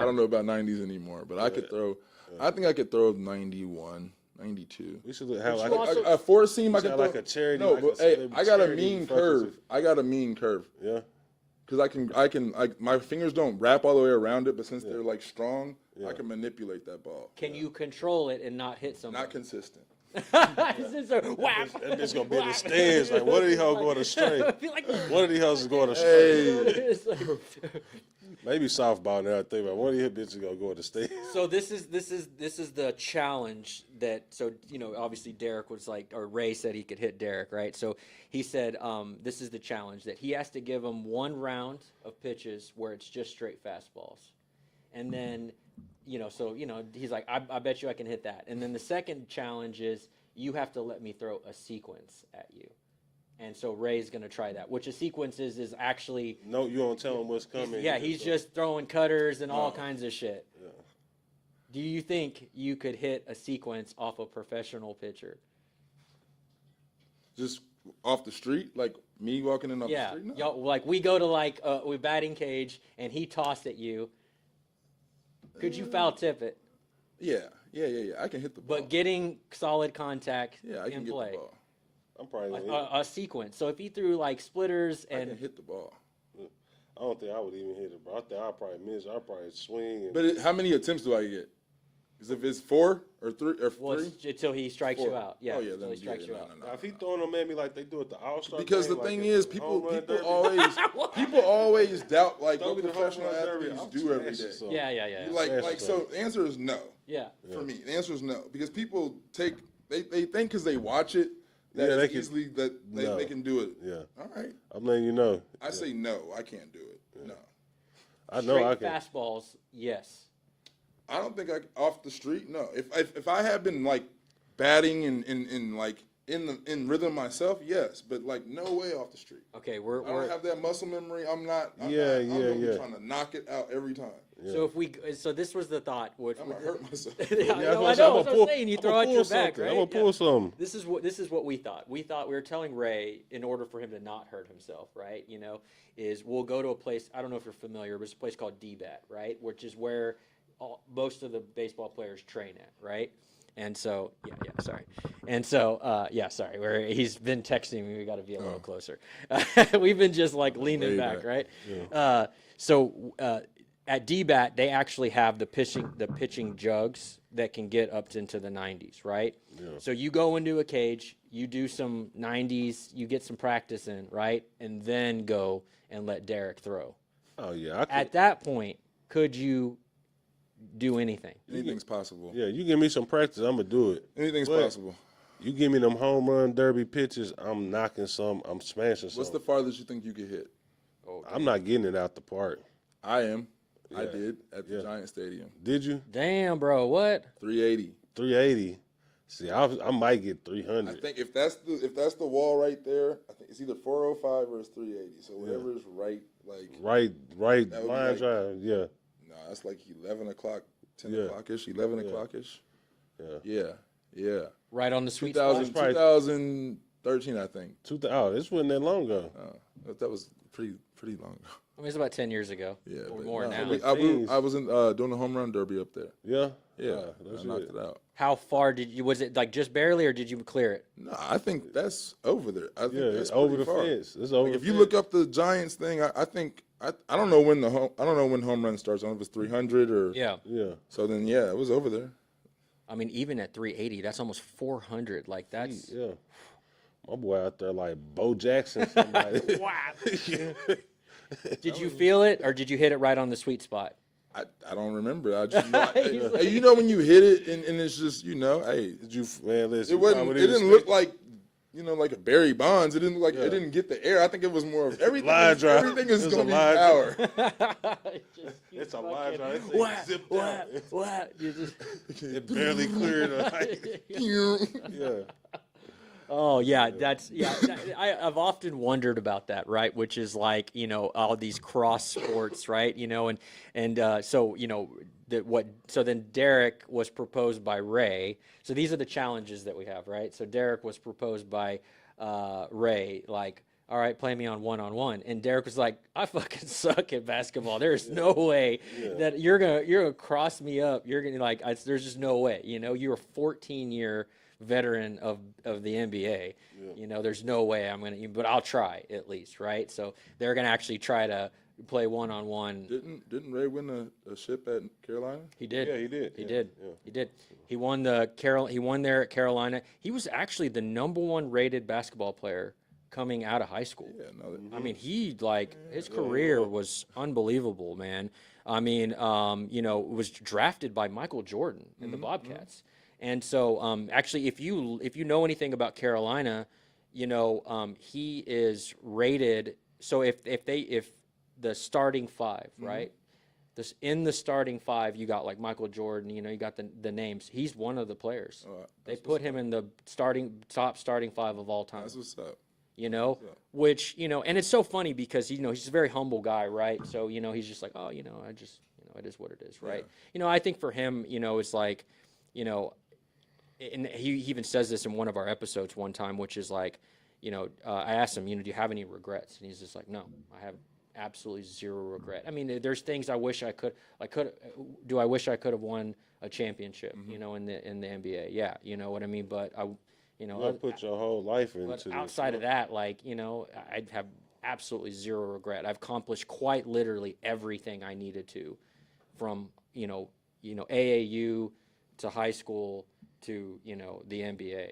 don't know about 90s anymore, but I could throw. I think I could throw 91, 92. We should have like you also- A 4 seam, I should could have throw. like a charity. No, like but a hey, celebrity I got a charity mean fucking curve. I got a mean curve Yeah. because I can. My fingers don't wrap all the way around it, but since they're like strong, I can manipulate that ball. Can you control it and not hit somebody? Not consistent. It's just a whap. That bitch gonna be in the stands. Like, what are these hoes going astray? I feel like One of these hoes is going astray. Hey, it's like- Maybe softball now. I think about one of these bitches gonna go in the stands. so this is the challenge that obviously Derek was like, or Ray said he could hit Derek, right? So he said this is the challenge that he has to give him one round of pitches where it's just straight fastballs, and then he's like, I bet you I can hit that. And then the second challenge is you have to let me throw a sequence at you. And so Ray's going to try that, which a sequence is actually, No, you don't tell him what's coming. he's just throwing cutters and all kinds of shit. Yeah. Do you think you could hit a sequence off a professional pitcher? just off the street, like me walking in off the Yeah. street. No. Y'all, like we go to we batting cage and he tossed at you. Could you foul tip it? Yeah. I can hit the ball. But getting solid contact yeah, I in can get play. the ball. I'm probably Like gonna hit. a sequence. So if he threw like splitters I can and hit the ball. I don't think I would even hit it, bro. I think I'd probably miss. I'd probably swing. And, But how many attempts do I get? Because if it's 4 or 3 or well, 3, until he strikes you 4. out. Yeah, Oh yeah, until then he strikes you out. now, if he throwing them at me like they do at the All-Star Because game, the like thing at is, the people home run people derby, always doubt like throw what me the professional home run derby, athletes I'm do every smashing day. something. Yeah. Like so, the answer is no Yeah. for me. The answer is no because people they think because they watch it that Yeah, they it's can- easily that No. they can do it. Yeah, All right, I'm letting you know. I say no. I can't do it. No. I know I Straight can. fastballs, yes. I don't think off the street. No, if I had been like batting and like in rhythm myself, yes, but like no way off the street. Okay, I we're don't have that muscle memory. I'm not. I'm Yeah, gonna be yeah. trying to knock it out every time. so this was the thought. Which I'm gonna hurt myself. yeah, Yeah, I know. That's what I'm saying. You I'm throw gonna out pull your back, something. right? I'm gonna pull something. This is what we thought. We thought we were telling Ray, in order for him to not hurt himself, right? Is we'll go to a place. I don't know if you're familiar, but it's a place called D-Bat, right? Which is where most of the baseball players train at, right? And so, sorry. And so, sorry. Where he's been texting me. We got to be a little closer. We've been just like leaning back, right? Yeah. At D-Bat, they actually have the pitching jugs that can get up into the 90s, right? Yeah. So you go into a cage, you do some 90s, you get some practice in, right? And then go and let Derek throw. Oh yeah. At that point, could you do anything? Anything's possible. Yeah, you give me some practice, I'm gonna do it. Anything's But possible. You give me them home run derby pitches, I'm knocking some, I'm smashing some. What's the farthest you think you could hit? I'm not getting it out the park. I am. I Yeah. did at the Giant Stadium. Did you? Damn, bro, what? 380. 380. See, I might get I 300. think if that's the wall right there, I think it's either 405 or it's 380. So whatever is right, like Right That would be line like- drive. Yeah. no, that's like 11 o'clock, 10 Yeah. o'clock ish, 11 o'clock ish. Yeah. Yeah. Right on the sweet 2000, spot? probably- 2013, I think. This wasn't that long ago. But that was pretty long ago. I mean, it's about 10 years ago. Yeah, or but more no, now. I was in doing the home run derby up there. Yeah. Yeah, that's I knocked it. it out. How far was it like just barely, or did you clear it? No, I think that's over there. I think Yeah, that's it's over pretty the far. fence. It's over. Like, if the you fence. look up the Giants thing, I think I don't know when home run starts. I don't know if it's 300 or Yeah. Yeah. So then it was over there. I mean, even at 380, that's almost 400. Like, that's. Yeah. My boy out there like Bo Jackson, somebody. Wow. Did you feel it, or did you hit it right on the sweet spot? I don't remember. I just know, hey, you know when you hit it and it's just hey, did you? Man, listen. It wasn't. It didn't look like like a Barry Bonds. It didn't look like it didn't get the air. I think it was more of everything. Line drive. Everything is It was going to a be line power. It's a line drive. What? You just. It barely cleared. Yeah. Oh yeah, I've often wondered about that, right? Which is like all these cross sports, right? So then Derek was proposed by Ray. So these are the challenges that we have, right? So Derek was proposed by Ray, like, all right, play me on one-on-one, and Derek was like, I fucking suck at basketball. There's no way that you're gonna cross me up. You're gonna there's just no way. You're a 14-year veteran of the NBA. There's no way I'm gonna, but I'll try at least, right? So they're gonna actually try to play one-on-one. Didn't Ray win a ship at Carolina? He did. Yeah, he did. He Yeah, did. yeah. He did. He won He won there at Carolina. He was actually the #1 rated basketball player coming out of high school. Yeah, no. I mean, his career was unbelievable, man. I mean, was drafted by Michael Jordan in the Bobcats. And so, actually, if you know anything about Carolina, he is rated. So if the starting five, right? In the starting five, you got like Michael Jordan. You got the names. He's one of the players. They put him in the top starting five of all time. That's what's up. Which and it's so funny because he's a very humble guy, right? So he's just like, oh, I just it is what it is, right? I think for him, it's like, and he even says this in one of our episodes one time, which is like, I asked him, do you have any regrets? And he's just like, no, I have absolutely zero regret. I mean, there's things I wish I could. I wish I could have won a championship, in the NBA? Yeah, you know what I mean. But You gotta put your whole life into but this. outside of that, I'd have absolutely zero regret. I've accomplished quite literally everything I needed to, from AAU to high school to the NBA,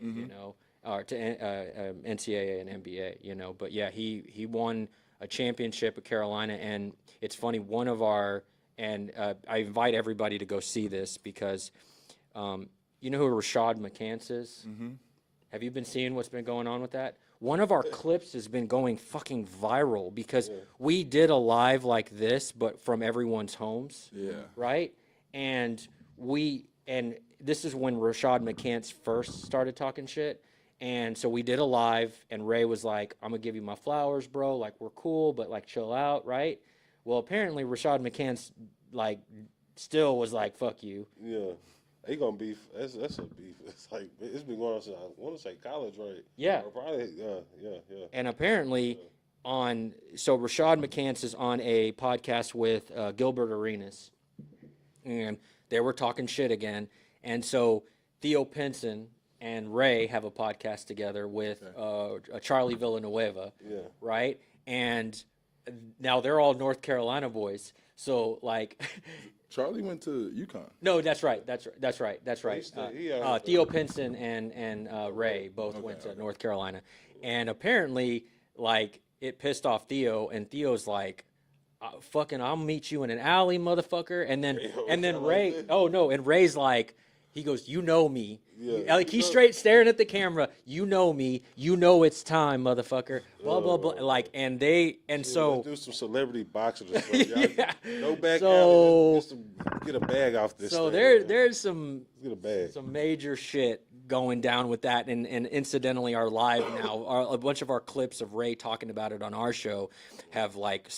or to NCAA and NBA, But yeah, he won a championship at Carolina, and it's funny. One of our I invite everybody to go see this because, you know who Rashad McCants is? Mm-hmm. Have you been seeing what's been going on with that? One of our clips has been going fucking viral because we did a live like this, but from everyone's homes. Yeah. Right? And and this is when Rashad McCants first started talking shit. And so we did a live, and Ray was like, I'm going to give you my flowers, bro. Like, we're cool, but, like, chill out, right? Well, apparently Rashad McCants, like, still was like, fuck you. Yeah. They gonna beef. That's a beef. It's like it's been going on since I want to say college, right? Yeah. Or probably yeah. And apparently so Rashad McCants is on a podcast with Gilbert Arenas, and they were talking shit again. And so Theo Pinson and Ray have a podcast together with Charlie Villanueva, right? And now they're all North Carolina boys. So like, Charlie went to UConn. no, that's right. Theo Pinson and Ray both went to North Carolina, and apparently, like, it pissed off Theo, and Theo's like, "Fucking, I'll meet you in an alley, motherfucker." And then Ray, oh no, and Ray's like, he goes, "You know me." Like, he's straight staring at the camera. "You know me. You know it's time, motherfucker." Blah blah blah. Like, and so Let's do some celebrity boxing or something. yeah. No back So- alley, just to get a bag off this. So thing, there's some get a bag. some major shit going down with that, and incidentally, our live now, a bunch of our clips of Ray talking about it on our show have like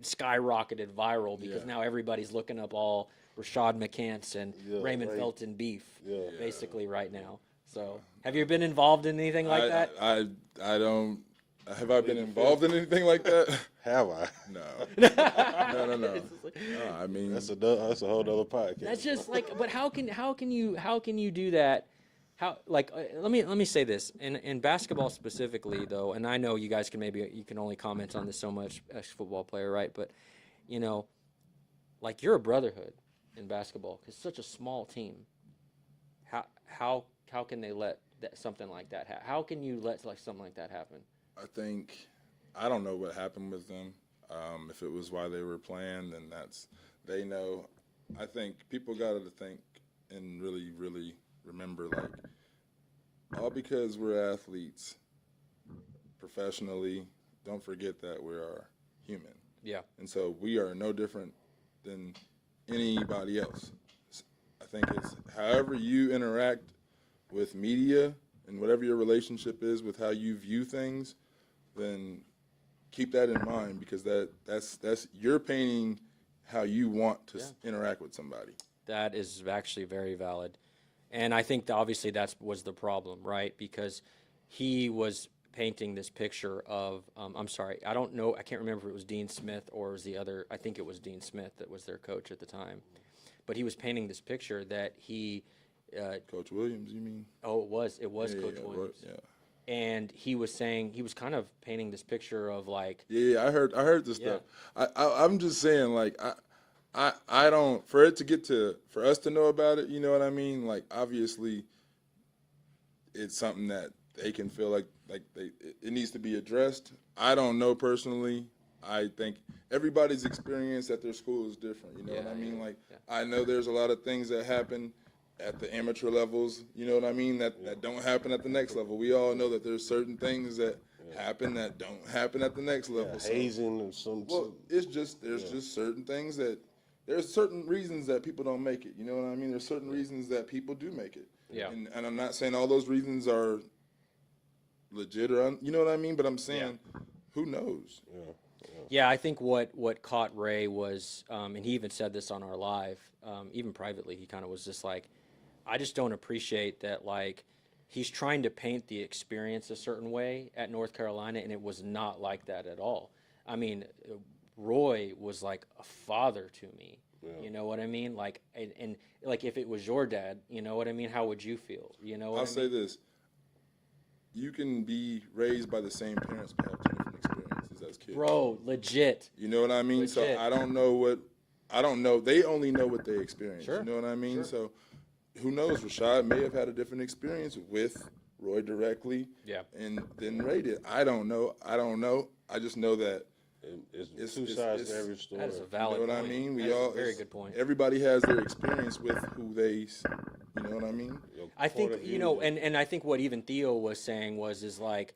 skyrocketed viral because now everybody's looking up all Rashad McCants and Raymond right. Felton beef, basically right now. So, have Uh, you been involved in anything like that? I don't. Have I been involved in anything like that? Have I? No. No. I mean, That's a whole other podcast. That's just like, but how can you do that? How, like, let me say this in basketball specifically though, and I know you guys you can only comment on this so much as a football player, right? But you know, like, you're a brotherhood in basketball because it's such a small team. How can they let something like that happen? How can you let like something like that happen? I think I don't know what happened with them. If it was why they were playing, then they know. I think people got to think and really, really remember, like, all because we're athletes professionally, don't forget that we are human. Yeah. And so we are no different than anybody else. I think it's however you interact with media and whatever your relationship is with how you view things, then keep that in mind, because that's you're painting how you want to interact with somebody. That is actually very valid. And I think obviously that was the problem, right? Because he was painting this picture of, I'm sorry, I don't know, I can't remember if it was Dean Smith or was the other, I think it was Dean Smith that was their coach at the time. But he was painting this picture that he... Coach Williams, you mean? Oh, it was Coach Williams. Yeah. And he was saying, he was kind of painting this picture of like... Yeah, I heard this stuff. I'm just saying, like, I don't, for us to know about it, you know what I mean? Like, obviously, it's something that they can feel like it needs to be addressed. I don't know personally. I think everybody's experience at their school is different, you know what I mean? Like, I know there's a lot of things that happen at the amateur levels, you know what I mean, that don't happen at the next level. We all know that there's certain things that happen that don't happen at the next level. So, hazing and some. well, it's just just certain things that there's certain reasons that people don't make it. You know what I mean? There's certain reasons that people do make it. Yeah. And I'm not saying all those reasons are legit or you know what I mean, but I'm saying who knows? Yeah, I think what caught Ray was, and he even said this on our live, even privately, he kind of was just like, I just don't appreciate that, like, he's trying to paint the experience a certain way at North Carolina, and it was not like that at all. I mean, Roy was like a father to me. You know what I mean? Like, and like, if it was your dad, you know what I mean? How would you feel? You know what I'll I mean? say this. You can be raised by the same parents but have two different experiences as kids. Bro, legit. You know what I mean? Legit. So I don't know. They only know what they experience. Sure. You know what I mean? Sure. So who knows? Rashad may have had a different experience with Roy directly. Yeah. And then Ray did. I don't know. I just know that It's two sides to every story. That is a valid you know what point. I mean? That is a very good point. Everybody has their experience with who they, you know what I mean? I think, you know, and I think what even Theo was saying is like,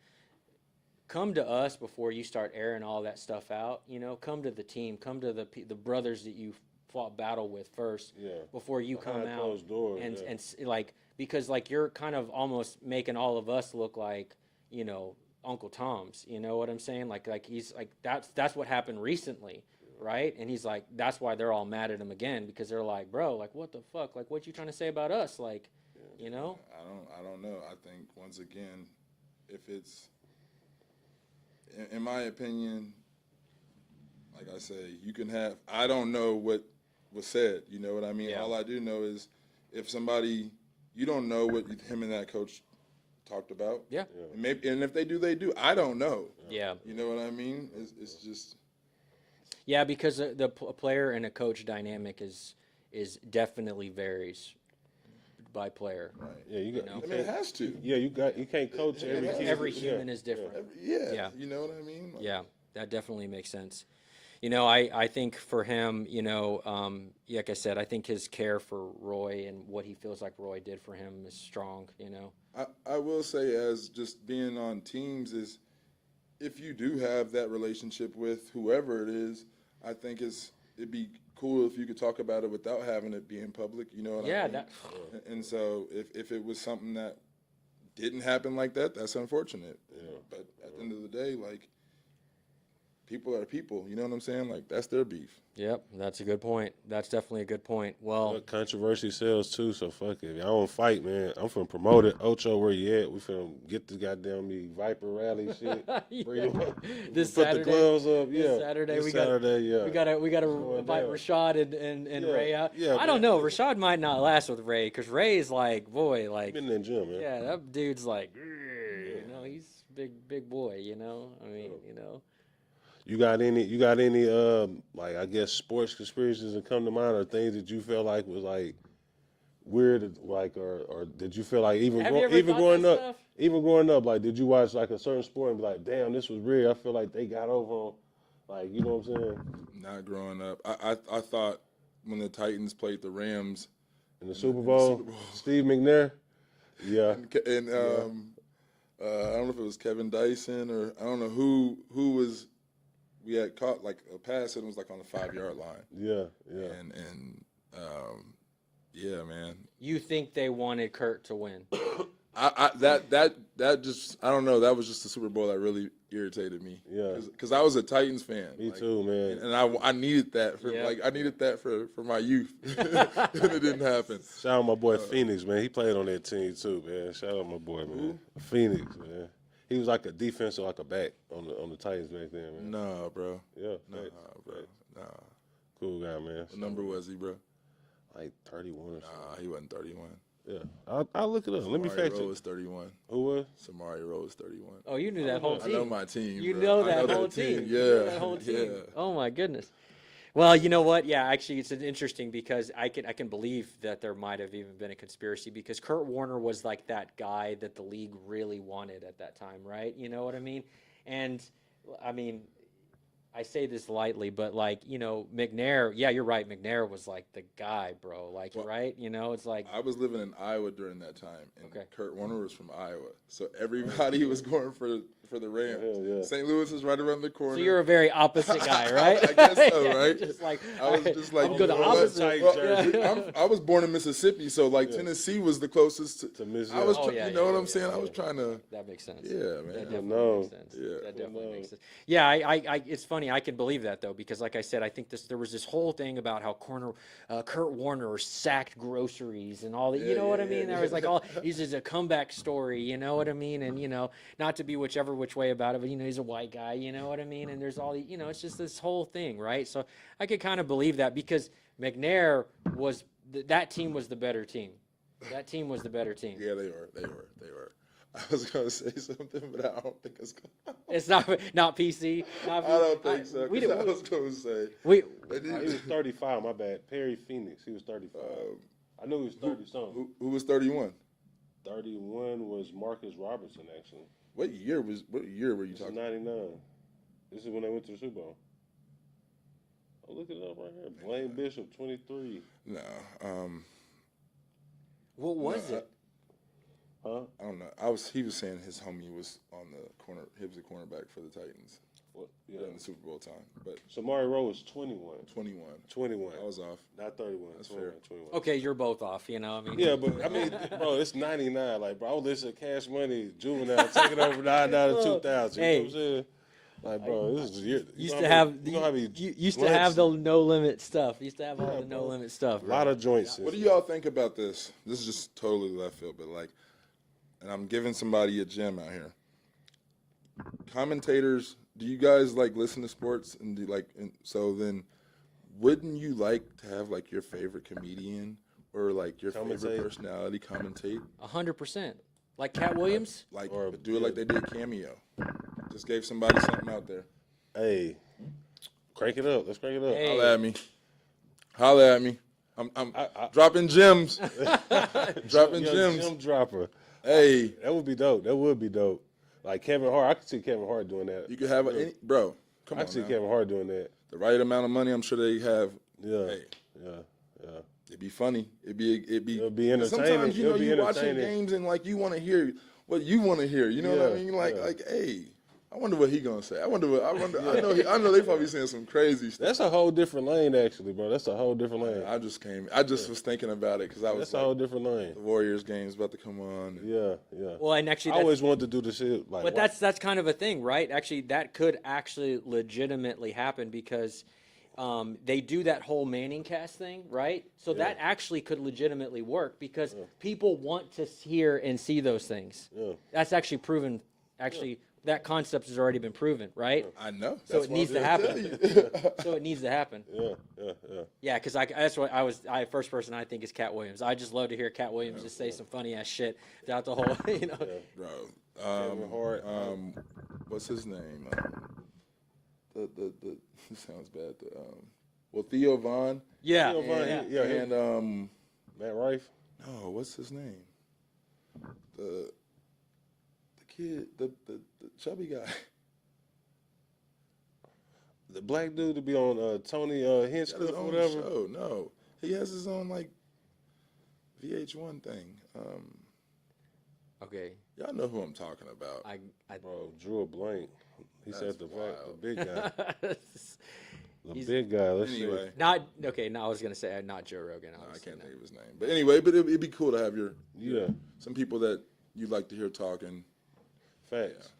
come to us before you start airing all that stuff out. You know, come to the team, come to the brothers that you fought battle with first Yeah. before you come Behind out closed doors, and yeah. like because like you're kind of almost making all of us look like Uncle Tom's. You know what I'm saying? Like he's like that's what happened recently. Right, and he's like, that's why they're all mad at him again because they're like, bro, like what the fuck, like what you trying to say about us, like, I don't know. I think once again, if it's in my opinion, like I say, you can have. I don't know what was said. You know what I mean? Yeah. All I do know is if somebody, you don't know what him and that coach talked about. Yeah. And maybe, and if they do, they do. I don't know. Yeah. You know what I mean? It's just. Yeah, because the player and a coach dynamic is definitely varies by player. Right. Yeah, you got. know? You I mean, it can't- has to. Yeah, you can't coach every kid. Every Yeah. human is different. Yeah. Yeah. You know what I mean? Like, Yeah, that definitely makes sense. I think for him, like I said, I think his care for Roy and what he feels like Roy did for him is strong. I will say, as just being on teams, is if you do have that relationship with whoever it is, I think it'd be cool if you could talk about it without having it be in public. You know what Yeah, I mean? that. And so if it was something that didn't happen like that, that's unfortunate. But at the end of the day, like, people are people. You know what I'm saying? Like, that's their beef. Yep, that's a good point. That's definitely a good point. Well, But controversy sells too, so fuck it. I don't fight, man. I'm finna promote it. Ocho, where you at? We finna get the goddamn Viper rally shit. Bring them up. This Put Saturday, the gloves up. Yeah. this Saturday This we got Saturday, yeah. we got to going invite down. Rashad and Yeah, Ray out. yeah, I don't man. know. Rashad might not last with Ray because Ray's like, boy, like, Been in the gym, man. yeah, that dude's like, he's big boy. I mean, You got any like, I guess, sports conspiracies that come to mind, or things that you felt like was like weird, like, or did you feel like even Have you ever thought growing that up, stuff? like, did you watch like a certain sport and be like, damn, this was real? I feel like they got over on, like, you know what I'm saying? Not growing up. I thought when the Titans played the Rams In the Super Bowl, Steve McNair, yeah, and I don't know if it was Kevin Dyson or I don't know who was. We had caught like a pass and it was like on the 5-yard line. yeah. And yeah, man. you think they wanted Kurt to win? That just I don't know. That was just the Super Bowl that really irritated me. Yeah. Because I was a Titans fan. Me like, too, man. And I needed that for Yeah. I needed that for my youth. And it didn't happen. Shout out my boy Phoenix, man. He played on that team too, man. Shout out my boy, man. Phoenix, man. He was like a defensive, like a back on the Titans back then, man. Nah, bro. Yeah, Nah, facts, bro. facts. Nah. Cool guy, man. What number was he, bro? Like 31 or something. Nah, he wasn't 31. Yeah, I'll look it up. Let me Samari fact Rowe check. was 31. Who was? Samari Rowe was 31. Oh, you knew that whole I team. know my team. You bro. know I that whole team. Yeah. You know that whole team. Yeah. Oh my goodness. Well, you know what? Yeah, actually, it's interesting because I can believe that there might have even been a conspiracy because Kurt Warner was like that guy that the league really wanted at that time, right? You know what I mean? And I mean, I say this lightly, but like, McNair, yeah, you're right. McNair was like the guy, bro. Like, Well, right? It's like, I was living in Iowa during that time, and Okay. Kurt Warner was from Iowa, so everybody was going for the Rams. Hell yeah. St. Louis is right around the corner. so you're a very opposite guy, right? I guess so, Yeah, right? Just like, I was just like, I'm good you know what? opposite. Well, Yeah. I was born in Mississippi, so like Tennessee was the closest To Mississippi. I was, Oh, yeah, you know yeah, what I'm yeah, saying? I was trying to, That makes sense. yeah, That man. definitely know. makes sense. Yeah. That definitely know. makes sense. Yeah, I it's funny. I can believe that though, because like I said, I think there was this whole thing about how Kurt Warner sacked groceries and all that. You know what I mean? There was like he's just a comeback story. You know what I mean? And not to be which way about it, but he's a white guy. You know what I mean? And there's all the it's just this whole thing, right? So I could kind of believe that because McNair was that team was the better team. That team was the better team. Yeah, they were. I was gonna say something, but I don't think it's gonna. It's not PC. I don't think so. We 'Cause did- I was gonna say. We He was 35, my bad. Perry Phoenix, he was 35. I knew he was 30-something. Who was 31? 31 was Marcus Robertson, actually. What year were you This is talking? 99. This is when they went to the Super Bowl. Oh, look it up right here. Blaine Bishop, 23. No. what was No, it? Huh? I don't know. He was saying his homie was on the corner. He was a cornerback for the Titans Yeah. during the Super Bowl time. But So Mari Rowe was 21. 21. 21. I was off. Not 31. That's 21, fair. 21. Okay, you're both off. You know, I mean, Yeah, but I mean, bro, it's 99. Like, bro, I was listening to Cash Money, Juvenile, taking over 99 to 2000. Hey. You know what I'm saying? Like, bro, this is used to have the no limit stuff. Used to have all the no limit stuff. a lot of joints. What do y'all think about this? This is just totally left field, but like, and I'm giving somebody a gem out here. Commentators, do you guys like listen to sports and do like? And so then, wouldn't you like to have like your favorite comedian or like your favorite Commentate? personality commentate? 100%. Like Cat Williams. Like Or- do it like they did Cameo. Just gave somebody something out there. Hey, crank it up. Let's crank it up. Hey. Holla at me. Holla at me. I'm dropping gems. Dropping Young gems. Gem dropper. Hey, That would be dope. That would be dope. Like Kevin Hart. I could see Kevin Hart doing that. you could have any bro. Come I on could see now. Kevin Hart doing that. The right amount of money, I'm sure they have. Yeah. Hey, Yeah. it'd be funny. It'd be It'll be entertaining. Sometimes you know It'll be you watching entertaining. games and like you want to hear what you want to hear. You know what I Yeah, mean? Like yeah. like hey, I wonder what he gonna say. I wonder. I know they probably saying some crazy stuff. That's a whole different lane, actually, bro. That's a whole different lane. I just was thinking about it because I was That's a like, whole different lane. the Warriors game's about to come on. Yeah. Well, and actually, I that's, always wanted to do the shit like. but that's kind of a thing, right? Actually, that could actually legitimately happen because they do that whole Manning cast thing, right? So that actually could legitimately work because people want to hear and see those things. Yeah. That's actually proven. Actually, that concept has already been proven, right? I know. So That's it what needs I'm to trying happen. tell you. So it needs to happen. Yeah. Yeah, because that's what I first person I think is Cat Williams. I just love to hear Cat Williams just say some funny ass shit throughout the whole, you know. Bro. Kevin Hart. What's his name? This sounds bad. Well, Theo Vaughn. Yeah, Theo Von, yeah. And Matt Rife. no, what's his name? The kid, the chubby guy. The black dude to be on Tony He got his Hinchcliffe or own whatever. show. No, he has his own like VH1 thing. Okay, Y'all know who I'm talking about. I Bro, drew a blank. He said the wild. big guy. The He's- big guy. Let's Anyway, see. not okay. No, I was gonna say not Joe Rogan. I Obviously, can't no. think of his name. But anyway, it'd be cool to have Yeah. some people that you like to hear talking. Facts.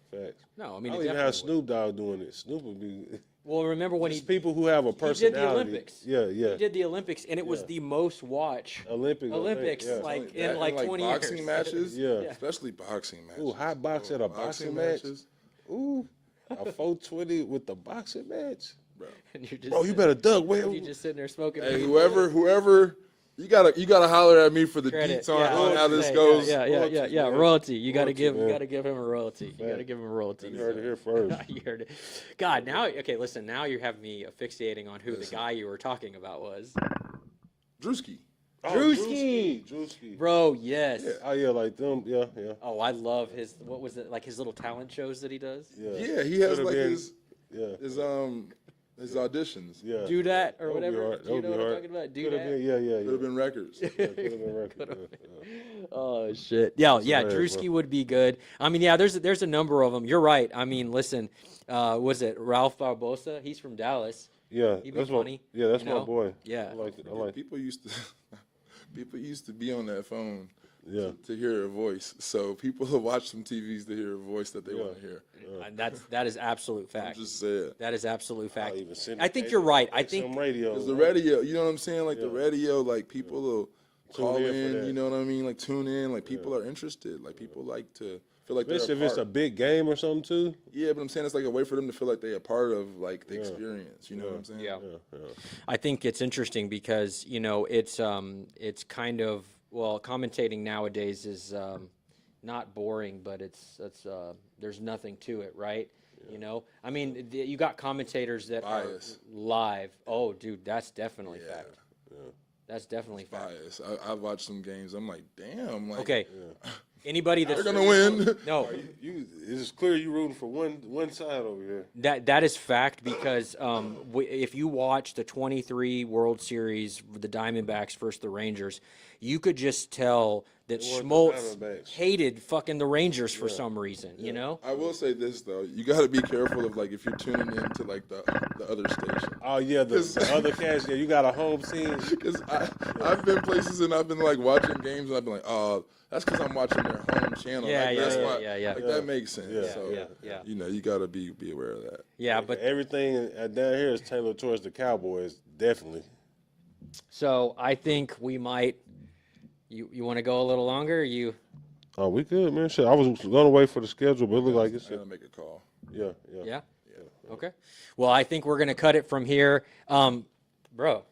No, I I mean, don't it even have definitely would. Snoop Dogg doing it. Snoop would be. Well, remember when Just he people who have a did personality. the Olympics? Yeah. He did the Olympics, and it was Yeah. the most watched Olympics. Olympics, like in like 20 boxing years. matches. Yeah. Especially boxing matches. Ooh, hot box at a boxing match. matches. Ooh, a 420 with the boxing match. Bro. And you're just Bro, you better duck. Wait, you just sitting there smoking. Hey, weed. whoever, you gotta holler at me for the Credit. deets on, Yeah, on how this yeah, goes. Yeah. Royalty. You gotta Royalty, give. man. You gotta give him a royalty. You gotta give him a royalty. You heard it here first. You heard it. God, now okay. Listen, now you're having me asphyxiating on who the guy you were talking about was. Drewski. Drewski. Bro, yes. Oh yeah, like them. Yeah. Oh, I love his. What was it like? His little talent shows that he does. Yeah, he has Could've like been- his auditions. Yeah. Do that or That would be whatever. hard. Do you That know would what be I'm hard. talking about? Do Could have that. been. Yeah. Could have been records. Yeah, could have been record. Yeah. Oh shit! Yeah, hilarious, Drewski bro. would be good. I mean, yeah, there's a number of them. You're right. I mean, listen, was it Ralph Barbosa? He's from Dallas. Yeah, He'd be that's funny, my. Yeah, that's you my know? boy. Yeah. I like it. I like. People used to be on that phone Yeah. to hear a voice. So people will watch some TVs to hear a voice that they want to hear. And that is absolute fact. Just saying. That is absolute fact. I'll even send I it think to you're you. right. I Like think some radio. Because the radio, you know what I'm saying? Like the Yeah. radio, like people will call Tune in for in, that. you know what I mean? Like tune in, like people are interested. Like people like to feel like Especially if they're a it's a part. big game or something too. Yeah, but I'm saying it's like a way for them to feel like they're a part of like the experience. You know what I'm saying? Yeah. Yeah. I think it's interesting because it's kind of commentating nowadays is not boring, but it's there's nothing to it, right? You know, I mean, you got commentators that Bias. are live. Oh, dude, that's definitely Yeah. fact. That's definitely fact. Bias. I've watched some games. I'm like, damn. Like, Okay. Anybody that's they're gonna win. No, It's clear you rooting for one side over here. that is fact because if you watch the 23 World Series, the Diamondbacks versus the Rangers, you could just tell that They want the Schmaltz Diamondbacks. hated fucking the Rangers for some reason, you know? I will say this though, you got to be careful of like if you're tuning into like the other station. Oh yeah, the other cats. Yeah, you got a home team. Because I've been places and I've been like watching games and I've been like, oh, that's because I'm watching their home channel. Yeah, like, yeah, that's yeah, why, yeah. Like that makes sense. Yeah, So yeah. you know, you got to be aware of that. Yeah, but Everything down here is tailored towards the Cowboys. Definitely. so I think we might. You want to go a little longer? You Oh, we good, man. Shit, I was gonna wait for the schedule, but it looked like it's I'm gonna make a call. yeah. yeah? Okay. Well, I think we're gonna cut it from here, bro.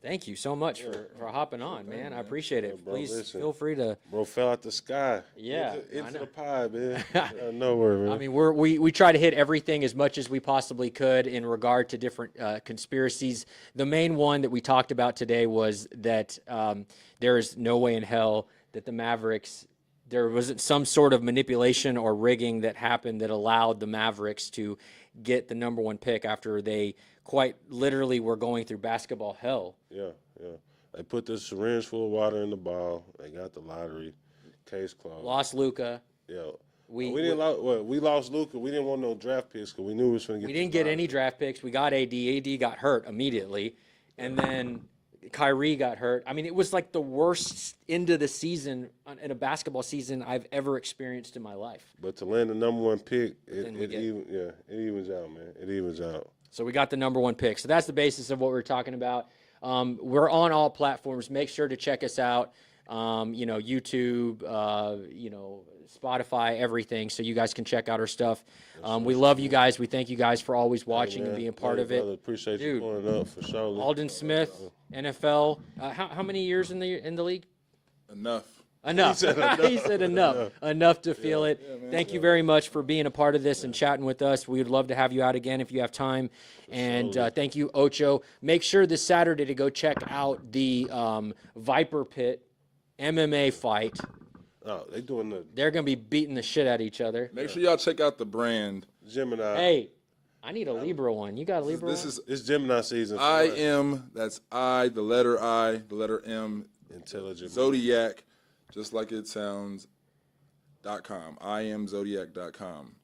Thank you so much for hopping on, man. I appreciate it. bro, Please listen. feel free to. Bro, fell out the sky. Yeah, I into know. the pie, man. Out of nowhere, man. I mean, we try to hit everything as much as we possibly could in regard to different conspiracies. The main one that we talked about today was that there is no way in hell that the Mavericks, there was some sort of manipulation or rigging that happened that allowed the Mavericks to get the number 1 pick after they quite literally were going through basketball hell. yeah. They put this syringe full of water in the ball. They got the lottery. Case closed. Lost Luka. Yeah. We We lost Luka. We didn't want no draft picks because we knew we was going to get. We didn't get any draft picks. We got AD. AD got hurt immediately. And then Kyrie got hurt. I mean, it was like the worst end of the season in a basketball season I've ever experienced in my life. But to land the number 1 pick, Then we it get- evens out, man. It evens out. So we got the number 1 pick. So that's the basis of what we're talking about. We're on all platforms. Make sure to check us out. YouTube, Spotify, everything. So you guys can check out our stuff. We love you guys. We thank you guys for always watching and Man, being part hey, of it. brother, appreciate Dude. you pulling up for sure. Aldon Smith, NFL. How many years in the league? Enough. Enough. He said enough. Enough to feel it. Thank you very much for being a part of this and chatting with us. We would love to have you out again if you have time. And thank you, Ocho. Make sure this Saturday to go check out the Viper Pit MMA fight. Oh, they doing the They're going to be beating the shit out of each other. Make sure y'all check out the brand. Gemini. Hey, I need a Libra one. You got a Libra This one? is It's Gemini season. for I us. am. That's I. The letter I. The letter M. Intelligent. Zodiac, just like it sounds. .com. IamZodiac.com.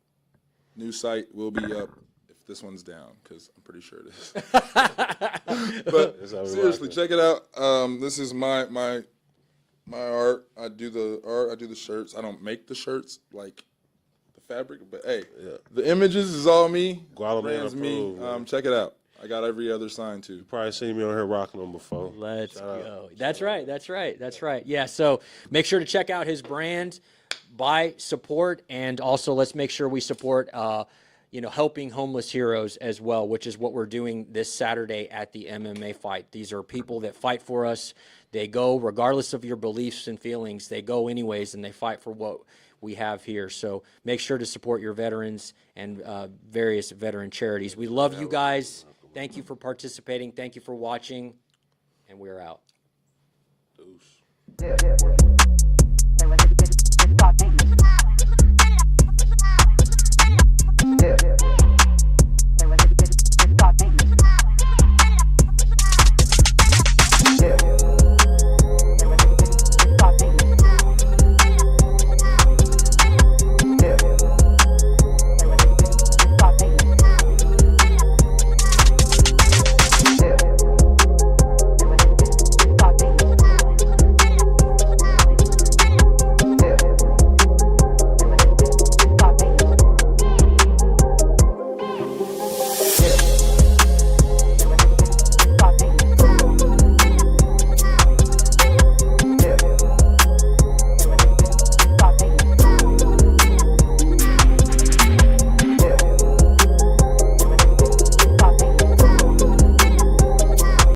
New site will be up if this one's down, because I'm pretty sure it is. But That's how we seriously, rock it. check it out. This is my art. I do the art. I do the shirts. I don't make the shirts like the fabric, but hey, the images is all me. Guadalupe Brand's me. approved, man. Check it out. I got every other sign too. Probably seen me on here rocking them before. Let's Shout out. go. That's right. That's right. That's right. Yeah. So make sure to check out his brand, buy, support, and also let's make sure we support, helping homeless heroes as well, which is what we're doing this Saturday at the MMA fight. These are people that fight for us. They go regardless of your beliefs and feelings. They go anyways, and they fight for what we have here. So make sure to support your veterans and various veteran charities. We love you guys. Thank you for participating. Thank you for watching. And we're out. There was a good thought.